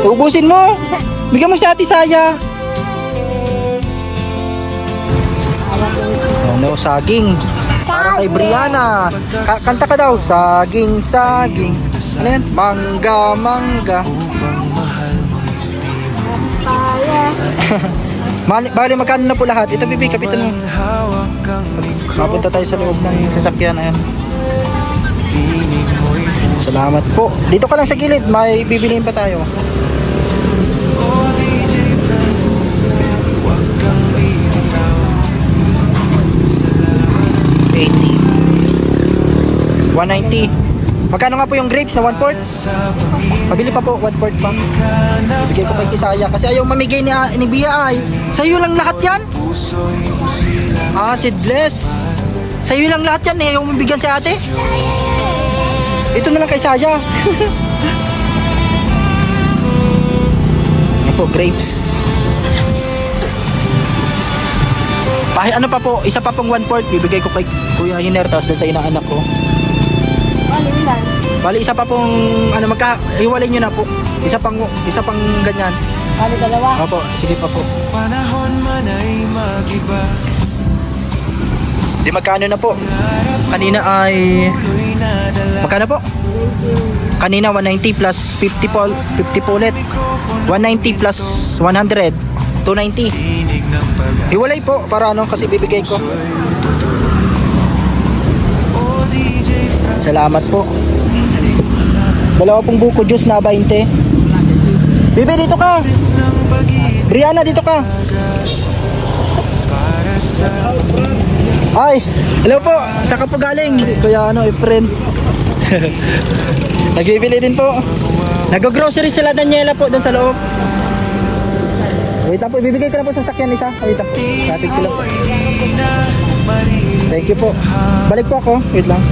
Speaker 3: Ubusin mo. Bigyan mo si ate Saya. Ano, saging. Parang kay Brianna. Kanta ka daw. Saging, saging. Ano yan? Mangga, mangga.
Speaker 4: Upang mahal mo'y
Speaker 3: Bali, magkano na po lahat? Ito, bibi, kapitan mo.
Speaker 4: hawak kang
Speaker 3: Mapunta tayo sa loob ng sasakyan. Ayan.
Speaker 4: tinig mo'y
Speaker 3: Salamat po. Dito ka lang sa gilid. May bibiliin pa tayo.
Speaker 4: oh DJ Franz, huwag kang bibitaw.
Speaker 3: 80. 190. Magkano nga po yung grapes na 1/4?
Speaker 4: Sa pamilya
Speaker 3: Pabili pa po, 1/4 pa.
Speaker 4: na
Speaker 3: Bigay ko kay Kisaya kasi ayaw mamigay ni Bia ay. Sa'yo lang lahat yan?
Speaker 4: puso'y busilak.
Speaker 3: Seedless. Sa'yo lang lahat yan eh. Ayaw mabigyan si ate. Ito na lang kay Saya. Ano po, grapes. Ano pa po, isa pa pong 1/4 bibigay ko kay Kuya Hiner tapos doon sa inaanak ko. Bali isa pa pong hiwalay nyo na po. Isa pang ganyan.
Speaker 2: Bali dalawa.
Speaker 3: Opo, sige pa po.
Speaker 4: Panahon man ay magiba,
Speaker 3: Di magkano na po? Kanina ay
Speaker 4: tuloy nadala.
Speaker 3: magkano po? Kanina 190 plus 50 po ulit. 190 plus 100 290.
Speaker 4: Tinig ng
Speaker 3: Hiwalay po para kasi bibigay ko.
Speaker 4: oh DJ Franz,
Speaker 3: Salamat po. Dalawa pong buko juice na 20. Bibi, dito ka.
Speaker 4: ng pag-ibig
Speaker 3: Brianna, dito ka.
Speaker 4: para sa
Speaker 3: Ay, hello po. Saan ka po galing? Kuya friend. Nagbibili din po. Nag-grocery sila Daniela po doon sa loob. Wait lang po, ibibigay ko na po sa sakyan isa. Wait lang. Kapit ko lang po.
Speaker 4: di na maririnig
Speaker 3: Thank you po. Balik po ako. Wait lang.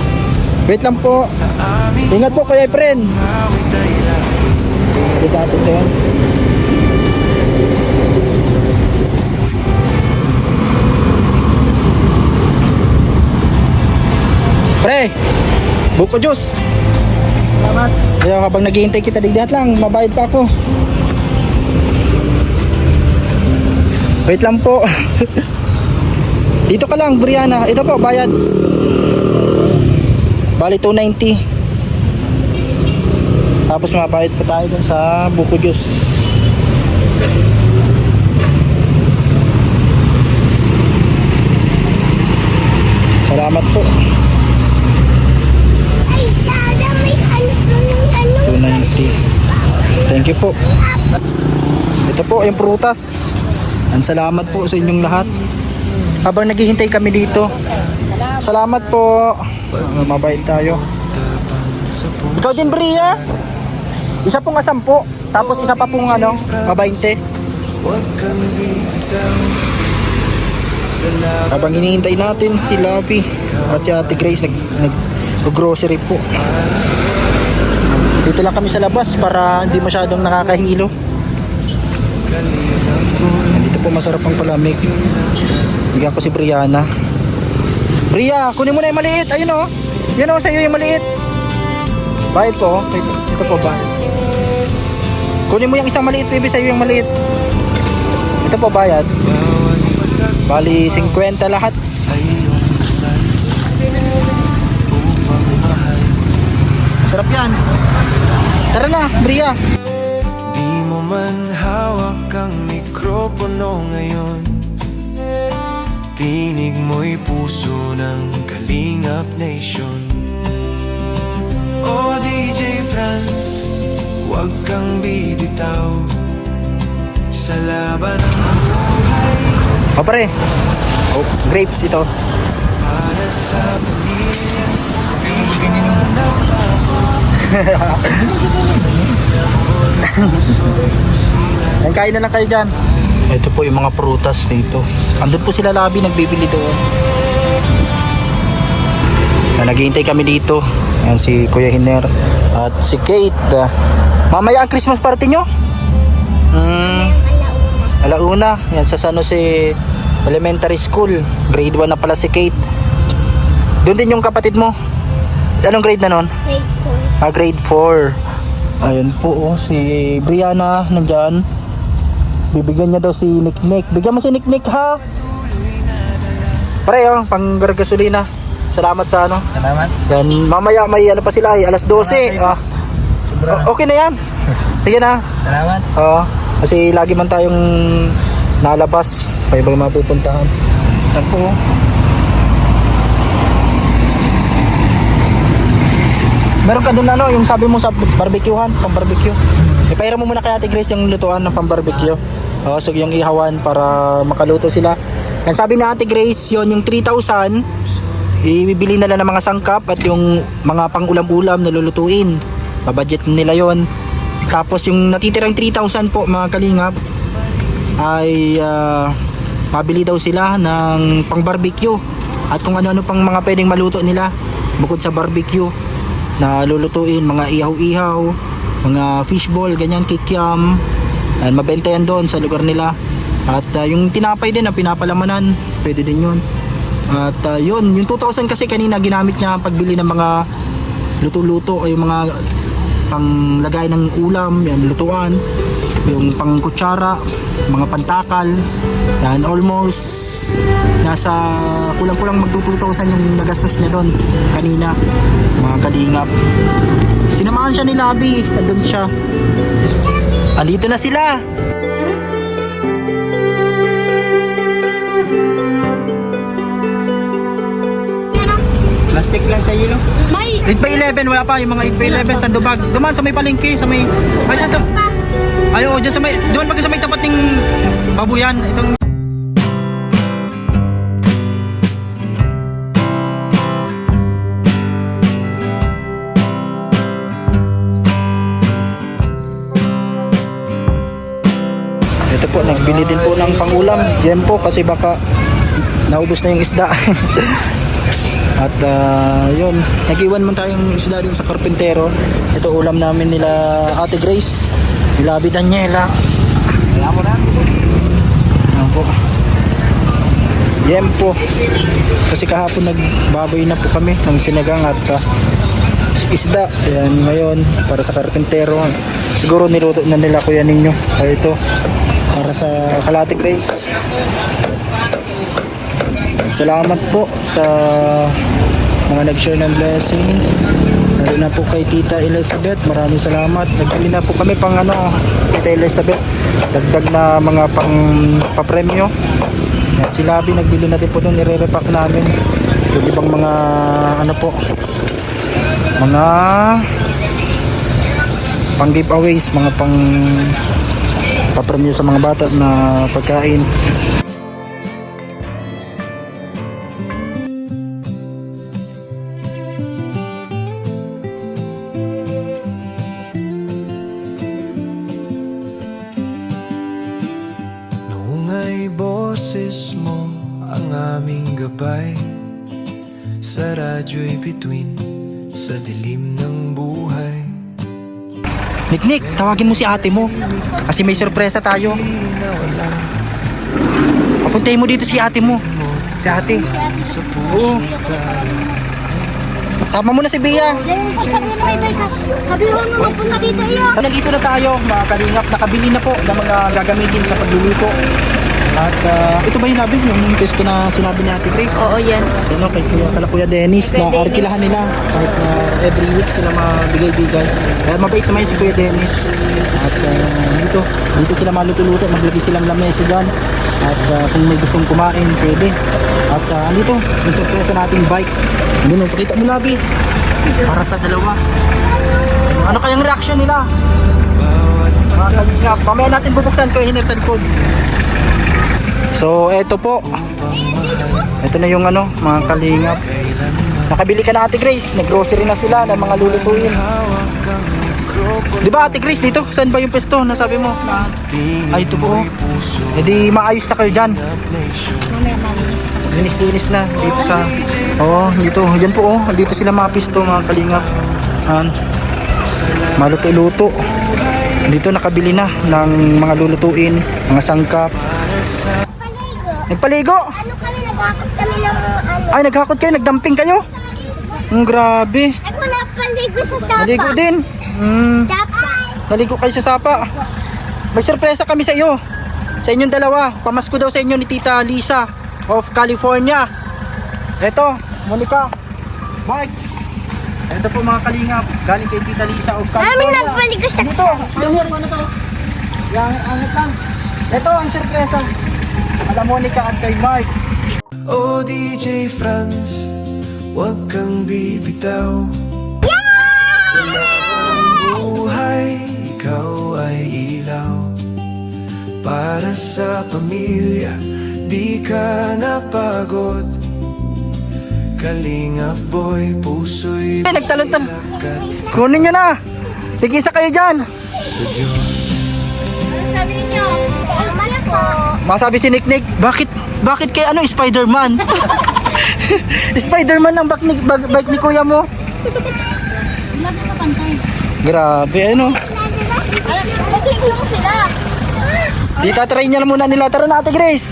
Speaker 3: Wait lang po.
Speaker 4: sa aming
Speaker 3: Ingat po kuya friend.
Speaker 4: awit ay lagi.
Speaker 3: Balik natin ito. Pre, buko juice.
Speaker 2: Salamat.
Speaker 3: Kaya habang naghihintay kita digdihat lang, mabayad pa ako. Wait lang po. Dito ka lang, Brianna. Ito po, bayad. Bali 290. Tapos mabayad pa tayo dun sa buko juice. Salamat po.
Speaker 6: Ay, dada, may ano.
Speaker 3: 290. Thank you po. Ito po yung prutas. Ang salamat po sa inyong lahat. Habang naghihintay kami dito. Salamat po. Mabait tayo. Ikaw din, Bria. Isa pong 10. Tapos isa pa pong 20.
Speaker 4: Huwag kang bibitaw sa laban.
Speaker 3: Habang hinihintay natin si Lavi at si Ate Grace nag-grocery po. Dito lang kami sa labas para hindi masyadong nakakahilo. Dito po masarap ang palamig. Bigyan ko si Brianna. Bria, kunin mo na yung maliit. Ayun o. Yan o, sa'yo yung maliit. Bayad po. Ito po bayad. Kunin mo yung isang maliit, baby. Sa'yo yung maliit. Ito po bayad. Bali 50 lahat.
Speaker 4: Ay iyong dasal upang mahal.
Speaker 3: Sarap yan. Tara na, Bria.
Speaker 4: Di mo man hawak ang mikropono ngayon, tinig mo'y puso ng Kalingap Nation. Oh DJ Franz, huwag kang bibitaw sa laban ng buhay
Speaker 3: O pare. Oh, grapes ito.
Speaker 4: para sa pamilya.
Speaker 3: Yan, kain na lang kayo dyan. Ito po yung mga prutas dito. Andun po sila Labi, nagbibili doon. Naghihintay kami dito. Ayan si Kuya Hiner at si Kate. Mamaya ang Christmas party nyo? Alauna, yan sa San Jose Elementary School. Grade 1 na pala si Kate. Doon din yung kapatid mo. Anong grade na nun?
Speaker 6: Grade 4.
Speaker 3: Grade 4. Ayun po, oh, si Brianna nandyan. Bibigyan niya daw si Nick. Bigyan mo si Nick ha. Pare, oh, pang gasolina. Salamat sa ano.
Speaker 1: Salamat.
Speaker 3: Yan, mamaya may ano pa sila eh, alas 12. Okay na yan. Sige na.
Speaker 1: Salamat.
Speaker 3: Oo. Kasi lagi man tayong nalabas. Pa ibang mapupuntahan. Yan po. Meron ka dun ano, yung sabi mo sa barbecuehan, pang barbecue. Ipahira mo muna kay Ate Grace yung lutuan ng pang barbecue. Oo, so yung ihawan para makaluto sila. Yan sabi ni Ate Grace, yon yung 3,000, ibibili nila ng mga sangkap at yung mga pang-ulam-ulam na lulutuin. Babudget nila yon. Tapos yung natitirang 3,000 po mga kalingap ay mabili daw sila ng pang barbecue at kung ano-ano pang mga pwedeng maluto nila bukod sa barbecue na lulutuin, mga ihaw-ihaw, mga fishball, ganyan, kikiam. Mabenta yan doon sa lugar nila. At yung tinapay din na pinapalamanan, pwede din yun. At yun, yung 2,000 kasi kanina ginamit niya pagbili ng mga luto-luto o yung mga panglagay ng ulam, yan, lutuan, yung pang kutsara, mga pantakal. Yan, almost nasa kulang-kulang magto 2,000 yung nagastos niya doon kanina, mga kalingap. Sinamahan siya ni Labi, nandun siya. Andito na sila.
Speaker 1: Plastic lang sa ilo.
Speaker 2: May
Speaker 3: 8x11, wala pa yung mga 8x11 sa Dubag. Duman sa may palengke, sa may... Ay, dyan sa... Ayo, dyan sa may... Duman pag sa may tapat ng babuyan. Itong... Ito po, nagbili din po ng pangulam. Yan po, kasi baka naubos na yung isda. At yun, nag-iwan mo tayong isda din sa Karpintero. Ito ulam namin nila Ate Grace, nila Abi Daniela. Ayan mo na. Ayan po. Yan po. Kasi kahapon nagbaboy na po kami ng sinigang at isda. Ayan ngayon para sa Karpintero. Siguro niluto na nila kuya ninyo. Ay ito para sa Kalate Grace. Salamat po sa mga nag-share ng blessing. Lalo na po kay Tita Elizabeth. Maraming salamat. Nagbili na po kami pang ano, Tita Elizabeth. Dagdag na mga pang papremyo. At si Labi nagbili na din po doon. Nire-repack namin. Yung ibang mga ano po, mga pang giveaways, mga pang papremyo sa mga bata na pagkain.
Speaker 4: Boses mo ang aming gabay sa radyo'y bituin sa dilim ng buhay.
Speaker 3: Nick, tawagin mo si ate mo. Kasi may sorpresa tayo. Papuntahin mo dito si ate mo. Si ate. Oo. Sama mo na si Bea.
Speaker 6: Kabiro mo magpunta dito iyo.
Speaker 3: So nandito na tayo mga kalingap. Nakabili na po ng mga gagamitin sa pagluluto. At ito ba yung nabi? Yung testo na sinabi ni Ate Grace?
Speaker 5: Oo, yan.
Speaker 3: Ano, kay Kuya Dennis na arkilahan nila. Kahit every week sila mabigay-bigay. Kaya mabait naman si Kuya Dennis. At dito sila maluto-luto. Maglagay silang lamesa dyan. At kung may gustong kumain, pwede. At dito, yung surpresa nating bike. Ano, pakita mo Labi. Para sa dalawa. Ano kayang reaction nila? Mga kalingap. Mamaya natin bubuksan ko yung hiner sa likod. So, eto po. Ito na yung ano, mga kalingap. Nakabili ka na Ate Grace. Nag-grocery na sila ng mga lulutuin. Di ba Ate Grace, dito? Saan ba yung pesto? Nasabi mo? Ay, ito po. E di maayos na kayo dyan. Linis-linis na dito sa... Oo, dito. Yan po, oh. Dito sila mga pesto, mga kalingap. Maluto-luto. Dito nakabili na ng mga lulutuin, mga sangkap. Nagpaligo?
Speaker 6: Ano kami, naghakot kami ng ano.
Speaker 3: Ay, naghakot kayo, nagdamping kayo? Grabe.
Speaker 6: Ako napaligo sa sapa.
Speaker 3: Naligo din.
Speaker 6: Sapa.
Speaker 3: Naligo kayo sa sapa. May sorpresa kami sa iyo. Sa inyong dalawa. Pamasko daw sa inyo ni Tita Lisa of California. Eto, Monica. Mike. Ito po mga kalingap. Galing kay Tita Lisa of
Speaker 6: Kami
Speaker 3: California.
Speaker 6: nagpaligo sa
Speaker 3: Dito. Ano to? Yang angat lang. Ito ang sorpresa. Ala Monica at kay Mike.
Speaker 4: O DJ Franz, huwag kang bibitaw. Sa ng buhay, ikaw ay ilaw. Para sa pamilya, di ka napagod. Kalingap boy, puso'y
Speaker 3: Nagtalon-talon. Kunin nyo na. Tigisa kayo dyan.
Speaker 4: sa Diyos.
Speaker 6: Salamat po.
Speaker 3: Masabi si Nick, bakit kay ano Spider-Man? Spider-Man ang bike ni kuya mo.
Speaker 2: Lagi ka pantay.
Speaker 3: Grabe, ano?
Speaker 2: Mag-click mo sila.
Speaker 3: Di tatry niya muna nila. Tara na, Ate Grace.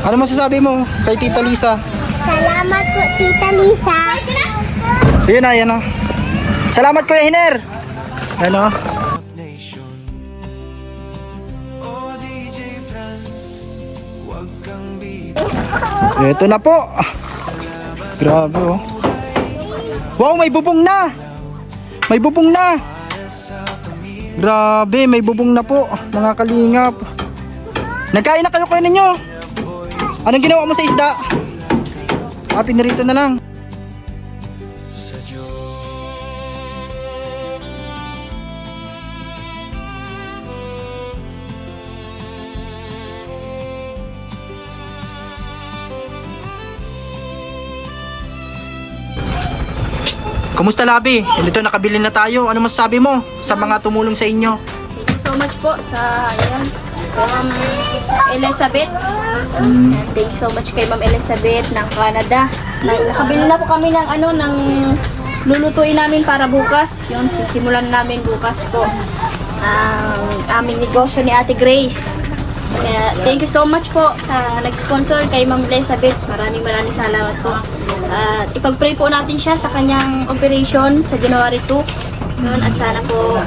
Speaker 3: Ano masasabi mo kay Tita Lisa?
Speaker 6: Salamat po, Tita Lisa.
Speaker 3: Yun na, yan o. Salamat Kuya Hiner. Ano?
Speaker 4: Nation. O DJ Franz, huwag kang bibitaw.
Speaker 3: Ito na po. Grabe oh. Wow, may bubong na. May bubong na. Grabe, may bubong na po, mga kalingap. Nagkain na kayo ninyo. Anong ginawa mo sa isda? Pinirito na lang.
Speaker 4: Sa Diyos.
Speaker 3: Kumusta Labi? Dito nakabili na tayo. Ano masasabi mo sa mga tumulong sa inyo?
Speaker 5: Thank you so much po sa ayan, Ma'am Elizabeth. Thank you so much kay Ma'am Elizabeth ng Canada. Nakabili na po kami ng ano ng lulutuin namin para bukas. Yun, sisimulan namin bukas po ang aming negosyo ni Ate Grace. Kaya thank you so much po sa nag-sponsor kay Ma'am Elizabeth. Maraming salamat po. At ipag-pray po natin siya sa kanyang operation sa January 2. Yun, at sana po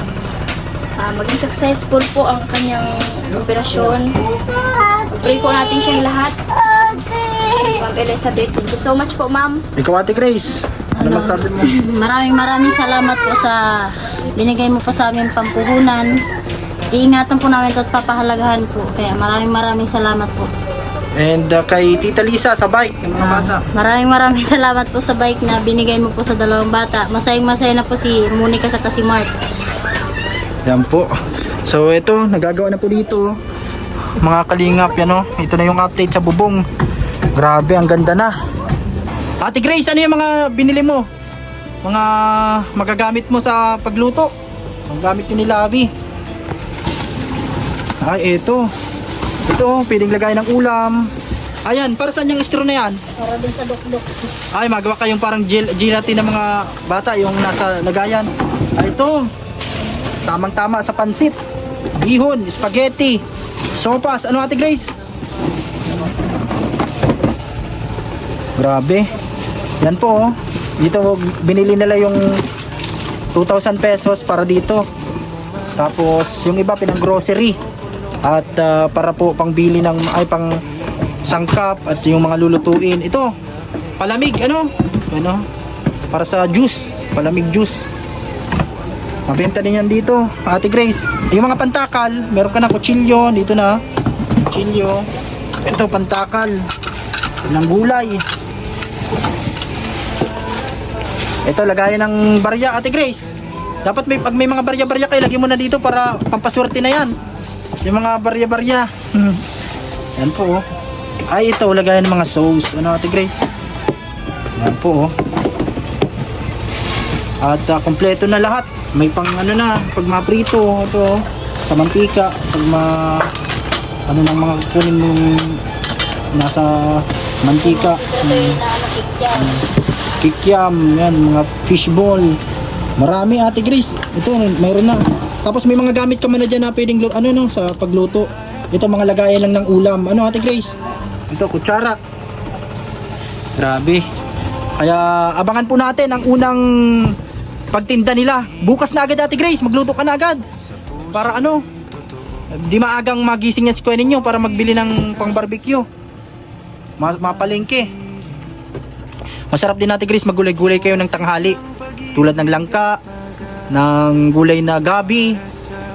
Speaker 5: maging successful po ang kanyang operasyon. Pray po natin siyang lahat. Ma'am Elizabeth, thank you so much po, ma'am.
Speaker 3: Ikaw Ate Grace, ano masasabi mo?
Speaker 2: Maraming salamat po sa binigay mo po sa aming pampuhunan. Iingatan po namin ito at papahalagahan po. Kaya maraming salamat po.
Speaker 3: And kay Tita Lisa sa bike ng mga bata.
Speaker 2: Maraming salamat po sa bike na binigay mo po sa dalawang bata. Masayang-masaya na po si Monica sa si Mark.
Speaker 3: Yan po. So ito, nagagawa na po dito. Mga kalingap yan o. Ito na yung update sa bubong. Grabe, ang ganda na. Ate Grace, ano yung mga binili mo? Mga magagamit mo sa pagluto? Ang gamit yun ni Labi. Ay, ito. Ito, pwedeng lagay ng ulam. Ayan, para saan yung straw na yan?
Speaker 2: Para din sa dokdok.
Speaker 3: Ay, magawa kayong parang gelatin ng mga bata, yung nasa lagayan. Ay, ito. Tamang-tama sa pansit. Bihon, spaghetti, sopas. Ano Ate Grace? Grabe. Yan po, oh. Dito, binili nila yung 2,000 pesos para dito. Tapos, yung iba pinang grocery. At para po pangbili ng, pang sangkap at yung mga lulutuin. Ito, palamig, ano? Ano? Para sa juice, palamig juice. Mabenta din yan dito, Ate Grace. Yung mga pantakal, meron ka na kutsilyo, dito na. Kutsilyo. Ito, pantakal. Ng gulay. Ito, lagayan ng barya, Ate Grace. Dapat pag may mga barya-barya kayo, lagyan mo na dito para pampaswerte na yan. Yung mga barya-barya. Yan po, oh. Ay, ito, lagayan ng mga sauce. Ano, Ate Grace? Yan po, oh. At kompleto na lahat. May pang ano na, pag maprito, ito, oh. Sa mantika, pag ano nang mga kunin mong nasa mantika. Kikiam, yan, mga fishball. Marami Ate Grace. Ito, mayroon na. Tapos may mga gamit ka man na dyan na pwedeng sa pagluto. Ito mga lagayan lang ng ulam. Ano Ate Grace? Ito kutsara. Grabe. Kaya abangan po natin ang unang pagtinda nila. Bukas na agad Ate Grace, magluto ka na agad. Para di maagang magising niya si Kuya ninyo para magbili ng pang barbecue. Mapalengke. Masarap din Ate Grace maggulay-gulay kayo ng tanghali. Tulad ng langka, ng gulay na gabi.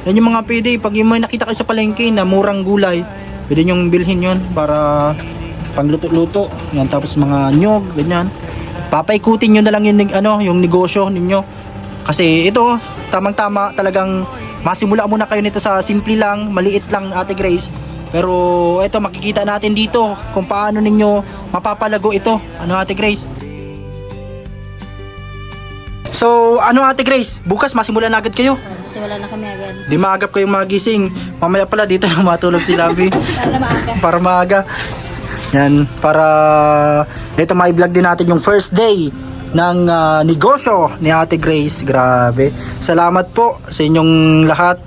Speaker 3: Yan yung mga pwede. Pag yung may nakita kayo sa palengke na murang gulay, pwede nyong bilhin yun para pangluto-luto. Yan, tapos mga nyog, ganyan. Papaikutin nyo na lang yung negosyo ninyo. Kasi ito, tamang-tama talagang masimula muna kayo nito sa simple lang, maliit lang Ate Grace. Pero ito makikita natin dito kung paano ninyo mapapalago ito. Ano Ate Grace? So Ate Grace, bukas masimulan na agad kayo.
Speaker 2: Kasi wala na kami agad.
Speaker 3: Di maagap kayong magising. Mamaya pala dito na matulog si Labi.
Speaker 2: Para maaga.
Speaker 3: Para maaga. Yan, para ito mai-vlog din natin yung first day ng negosyo ni Ate Grace. Grabe. Salamat po sa inyong lahat.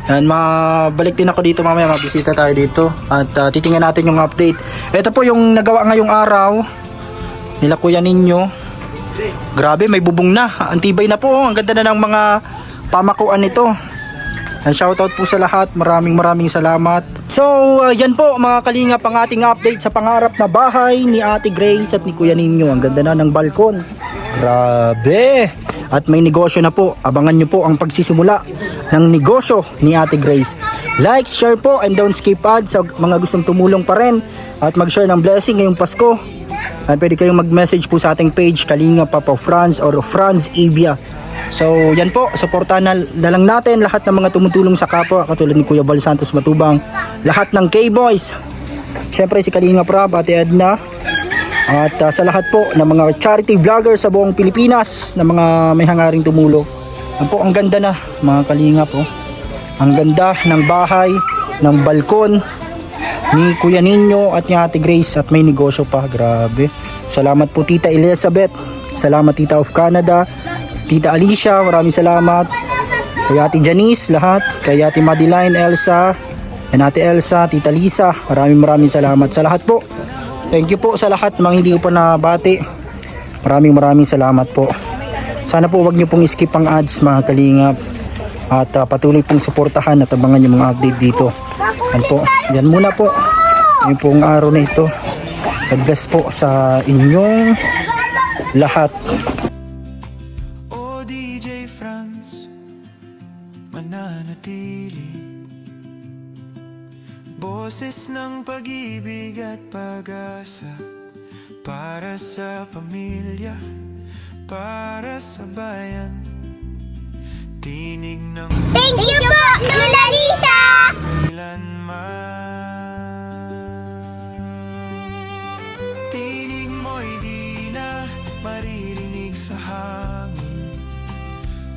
Speaker 3: Yan, mabalik din ako dito mamaya, mabisita tayo dito at titingnan natin yung update. Ito po yung nagawa ngayong araw nila Kuya ninyo. Grabe, may bubong na. Antibay na po. Ang ganda na ng mga pamakuan nito. And shoutout po sa lahat. Maraming salamat. So, yan po mga kalingap ang ating update sa pangarap na bahay ni Ate Grace at ni Kuya Ninyo. Ang ganda na ng balkon. Grabe! At may negosyo na po. Abangan nyo po ang pagsisimula ng negosyo ni Ate Grace. Like, share po, and don't skip ads sa mga gustong tumulong pa rin. At mag-share ng blessing ngayong Pasko. At pwede kayong mag-message po sa ating page, Kalinga Papa Franz or Franz Evia. So yan po, supportahan na lang natin lahat ng mga tumutulong sa kapwa, katulad ni Kuya Val Santos Matubang, lahat ng K-Boys, siyempre si Kalinga Prab, Ate Edna, at sa lahat po ng mga charity vloggers sa buong Pilipinas na mga may hangaring tumulong. Yan po, ang ganda na mga Kalinga po. Ang ganda ng bahay, ng balkon ni Kuya Ninyo at ni Ate Grace, at may negosyo pa. Grabe. Salamat po Tita Elizabeth. Salamat Tita of Canada. Tita Alicia, maraming salamat. Kay Ate Janice, lahat. Kay Ate Madeline, Elsa, and Ate Elsa, Tita Lisa, maraming salamat sa lahat po. Thank you po sa lahat mga hindi ko pa nabati. Maraming salamat po. Sana po wag nyo pong skip ang ads mga kalingap. At patuloy pong suportahan at abangan yung mga update dito. Yan po. Yan muna po. Yan pong araw na ito. God bless po sa inyong lahat.
Speaker 4: O DJ Franz, mananatili. Boses ng pag-ibig at pag-asa, para sa pamilya, para sa bayan. Tinig ng
Speaker 6: Thank you po, Lola Lisa!
Speaker 4: kailanman. Tinig mo'y di na maririnig sa hangin,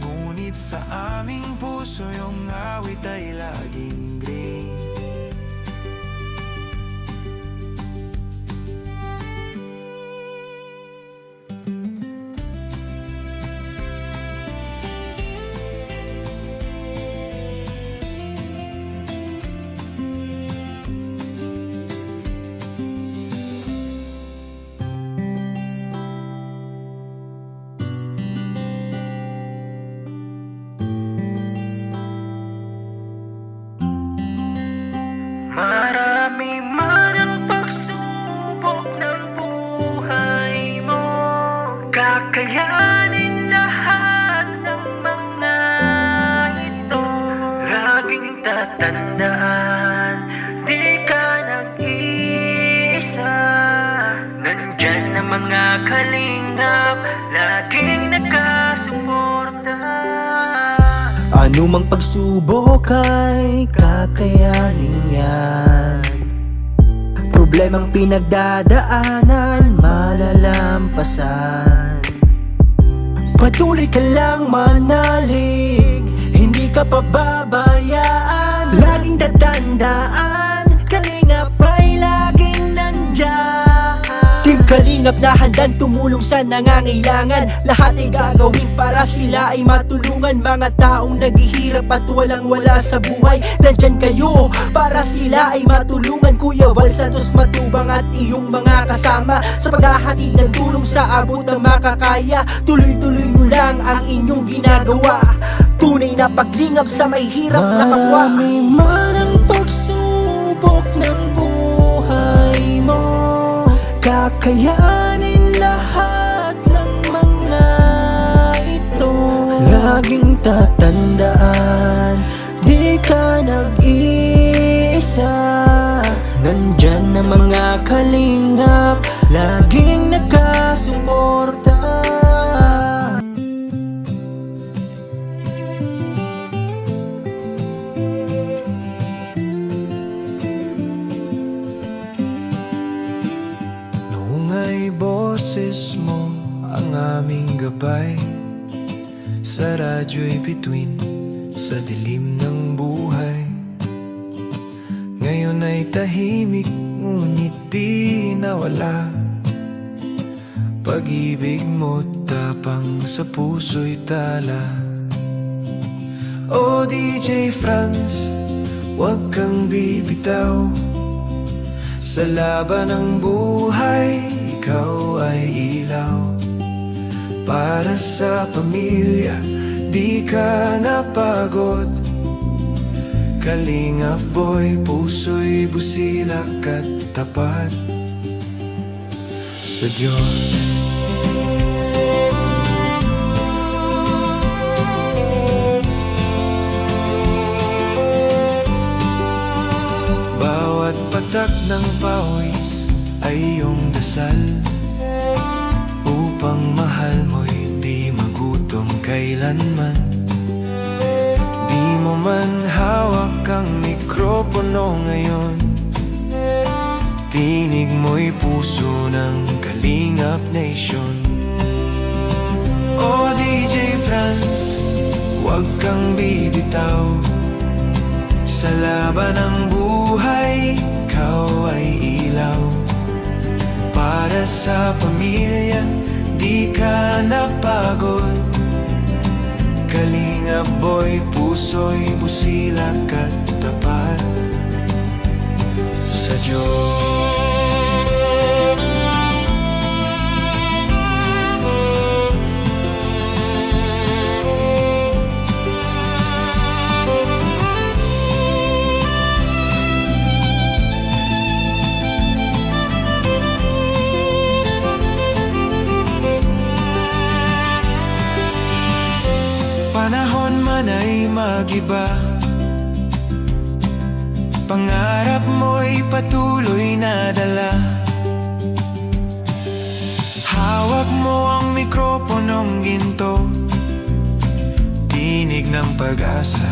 Speaker 4: ngunit sa aming puso yung awit ay laging green. Marami man ang pagsubok ng buhay mo, kakayanin lahat ng mga ito. Laging tatandaan, di ka nag-iisa. Nandyan ang mga kalingap, laging nakasuporta.
Speaker 7: Anumang pagsubok ay kakayanin yan. Problemang pinagdadaanan, malalampasan. Patuloy ka lang manalig, hindi ka pababayaan. Laging tatandaan, Kalingap ay laging nandyan. Team Kalingap kalingap na handang tumulong sa nangangailangan. Lahat ay gagawin para sila ay matulungan. Mga taong naghihirap at walang wala sa buhay, nandyan kayo para sila ay matulungan. Kuya Val Santos Matubang at iyong mga kasama sa paghahatid ng tulong sa abot ng makakaya. Tuloy-tuloy nyo lang ang inyong ginagawa, tunay na paglingap sa may hirap na kapwa. Marami man ang pagsubok ng buhay mo, kakayanin lahat ng mga ito. Laging tatandaan, di ka nag-iisa. Nandyan ang mga kalingap, laging nakasuporta.
Speaker 4: Noong ay boses mo ang aming gabay, sa radyo'y bituin sa dilim ng buhay. Ngayon ay tahimik, ngunit di nawala. Pag-ibig mo tapang sa puso'y tala. O DJ Franz, huwag kang bibitaw. Sa laban ng buhay, ikaw ay ilaw. Para sa pamilya, di ka napagod. Kalingap boy, puso'y busilak at tapat sa Diyos. Bawat patak ng pawis ay iyong dasal, upang mahal mo'y di magutom kailanman. Di mo man hawak ang mikropono ngayon, tinig mo'y puso ng Kalingap Nation. O DJ Franz, huwag kang bibitaw. Sa laban ng buhay, ikaw ay ilaw. Para sa pamilya, di ka napagod. Kalingap boy, puso'y busilak at tapat sa Diyos. Panahon man ay mag-iba, pangarap mo'y patuloy na dala. Hawak mo ang mikroponong ginto, tinig ng pag-asa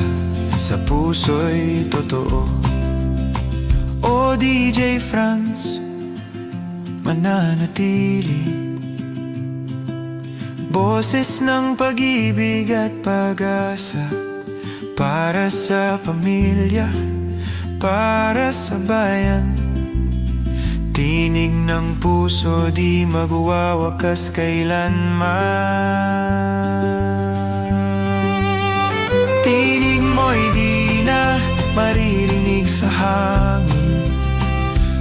Speaker 4: sa puso'y totoo. O DJ Franz, mananatili, boses ng pag-ibig at pag-asa. Para sa pamilya, para sa bayan, tinig ng puso di magwawakas kailanman. Tinig mo'y di na maririnig sa hangin,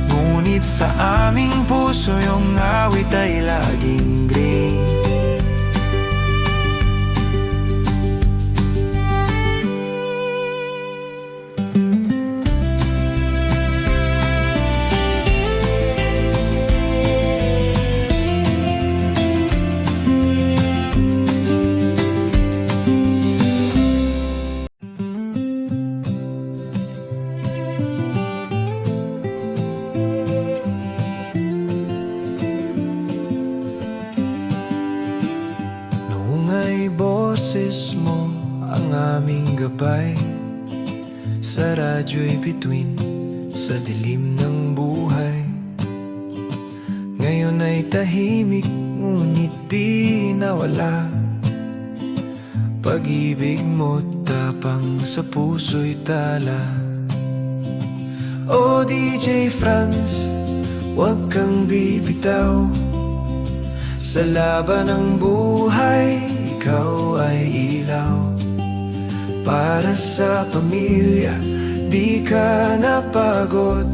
Speaker 4: ngunit sa aming puso yung awit ay laging green. Boses mo ang aming gabay, sa radyo'y bituin sa dilim ng buhay. Ngayon ay tahimik, ngunit di nawala. Pag-ibig mo tapang sa puso'y tala. O DJ Franz, huwag kang bibitaw. Sa laban ng buhay, ikaw ay ilaw. Para sa pamilya, di ka napagod.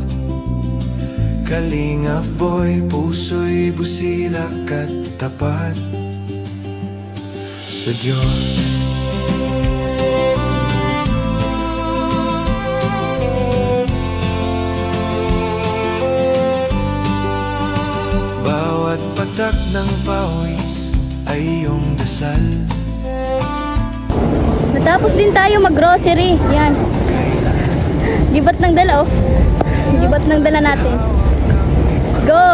Speaker 4: Kalingap boy, puso'y busilak at tapat sa Diyos. Bawat patak ng pawis ay iyong dasal.
Speaker 5: Natapos din tayo mag-grocery. Yan. Gibat ng dala, oh. Gibat ng dala natin. Let's go!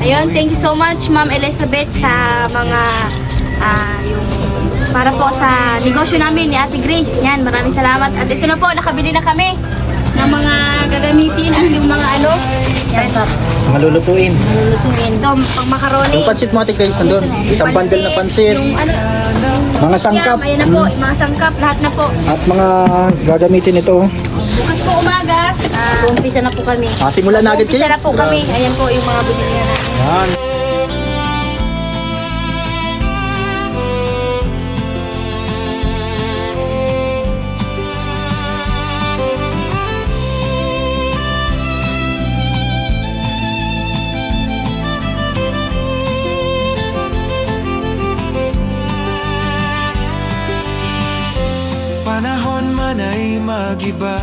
Speaker 5: Ayun, thank you so much, Ma'am Elizabeth, sa mga yung para po sa negosyo namin ni Ate Grace. Yan, maraming salamat. At ito na po, nakabili na kami ng mga gagamitin, yung mga ano. Yan.
Speaker 1: Mga lulutuin.
Speaker 5: Lulutuin. Ito, pang macaroni.
Speaker 1: Yung pansit mo Ate Grace nandun. Isang bundle na pansit.
Speaker 5: Yung ano,
Speaker 1: Mga sangkap.
Speaker 5: Ayan na po, mga sangkap, lahat na po.
Speaker 1: At mga gagamitin ito.
Speaker 5: Bukas po umaga, umpisa na po kami.
Speaker 1: Simulan na agad kayo.
Speaker 5: Umpisa na po kami. Ayan po yung mga bibili na natin.
Speaker 1: Yan.
Speaker 4: Panahon man ay magiba,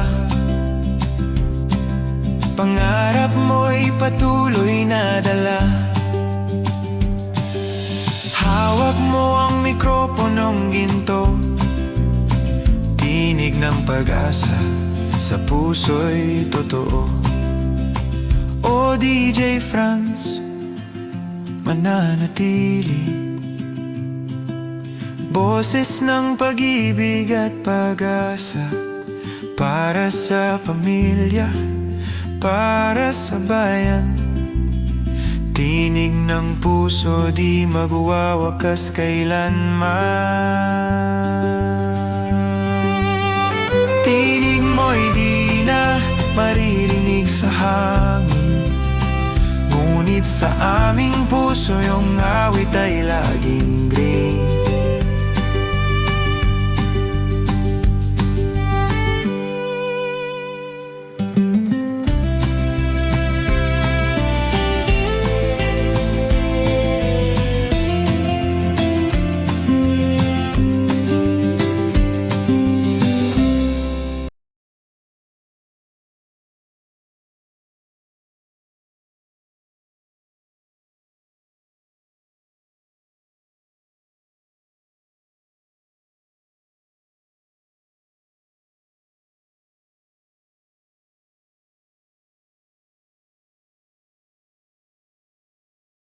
Speaker 4: pangarap mo'y patuloy na dala. Hawak mo ang mikroponong ginto, tinig ng pag-asa sa puso'y totoo. O DJ Franz, mananatili, boses ng pag-ibig at pag-asa, para sa pamilya, para sa bayan. Tinig ng puso, di magwawakas kailanman. Tinig mo'y di na maririnig sa hangin, ngunit sa aming puso yung awit ay laging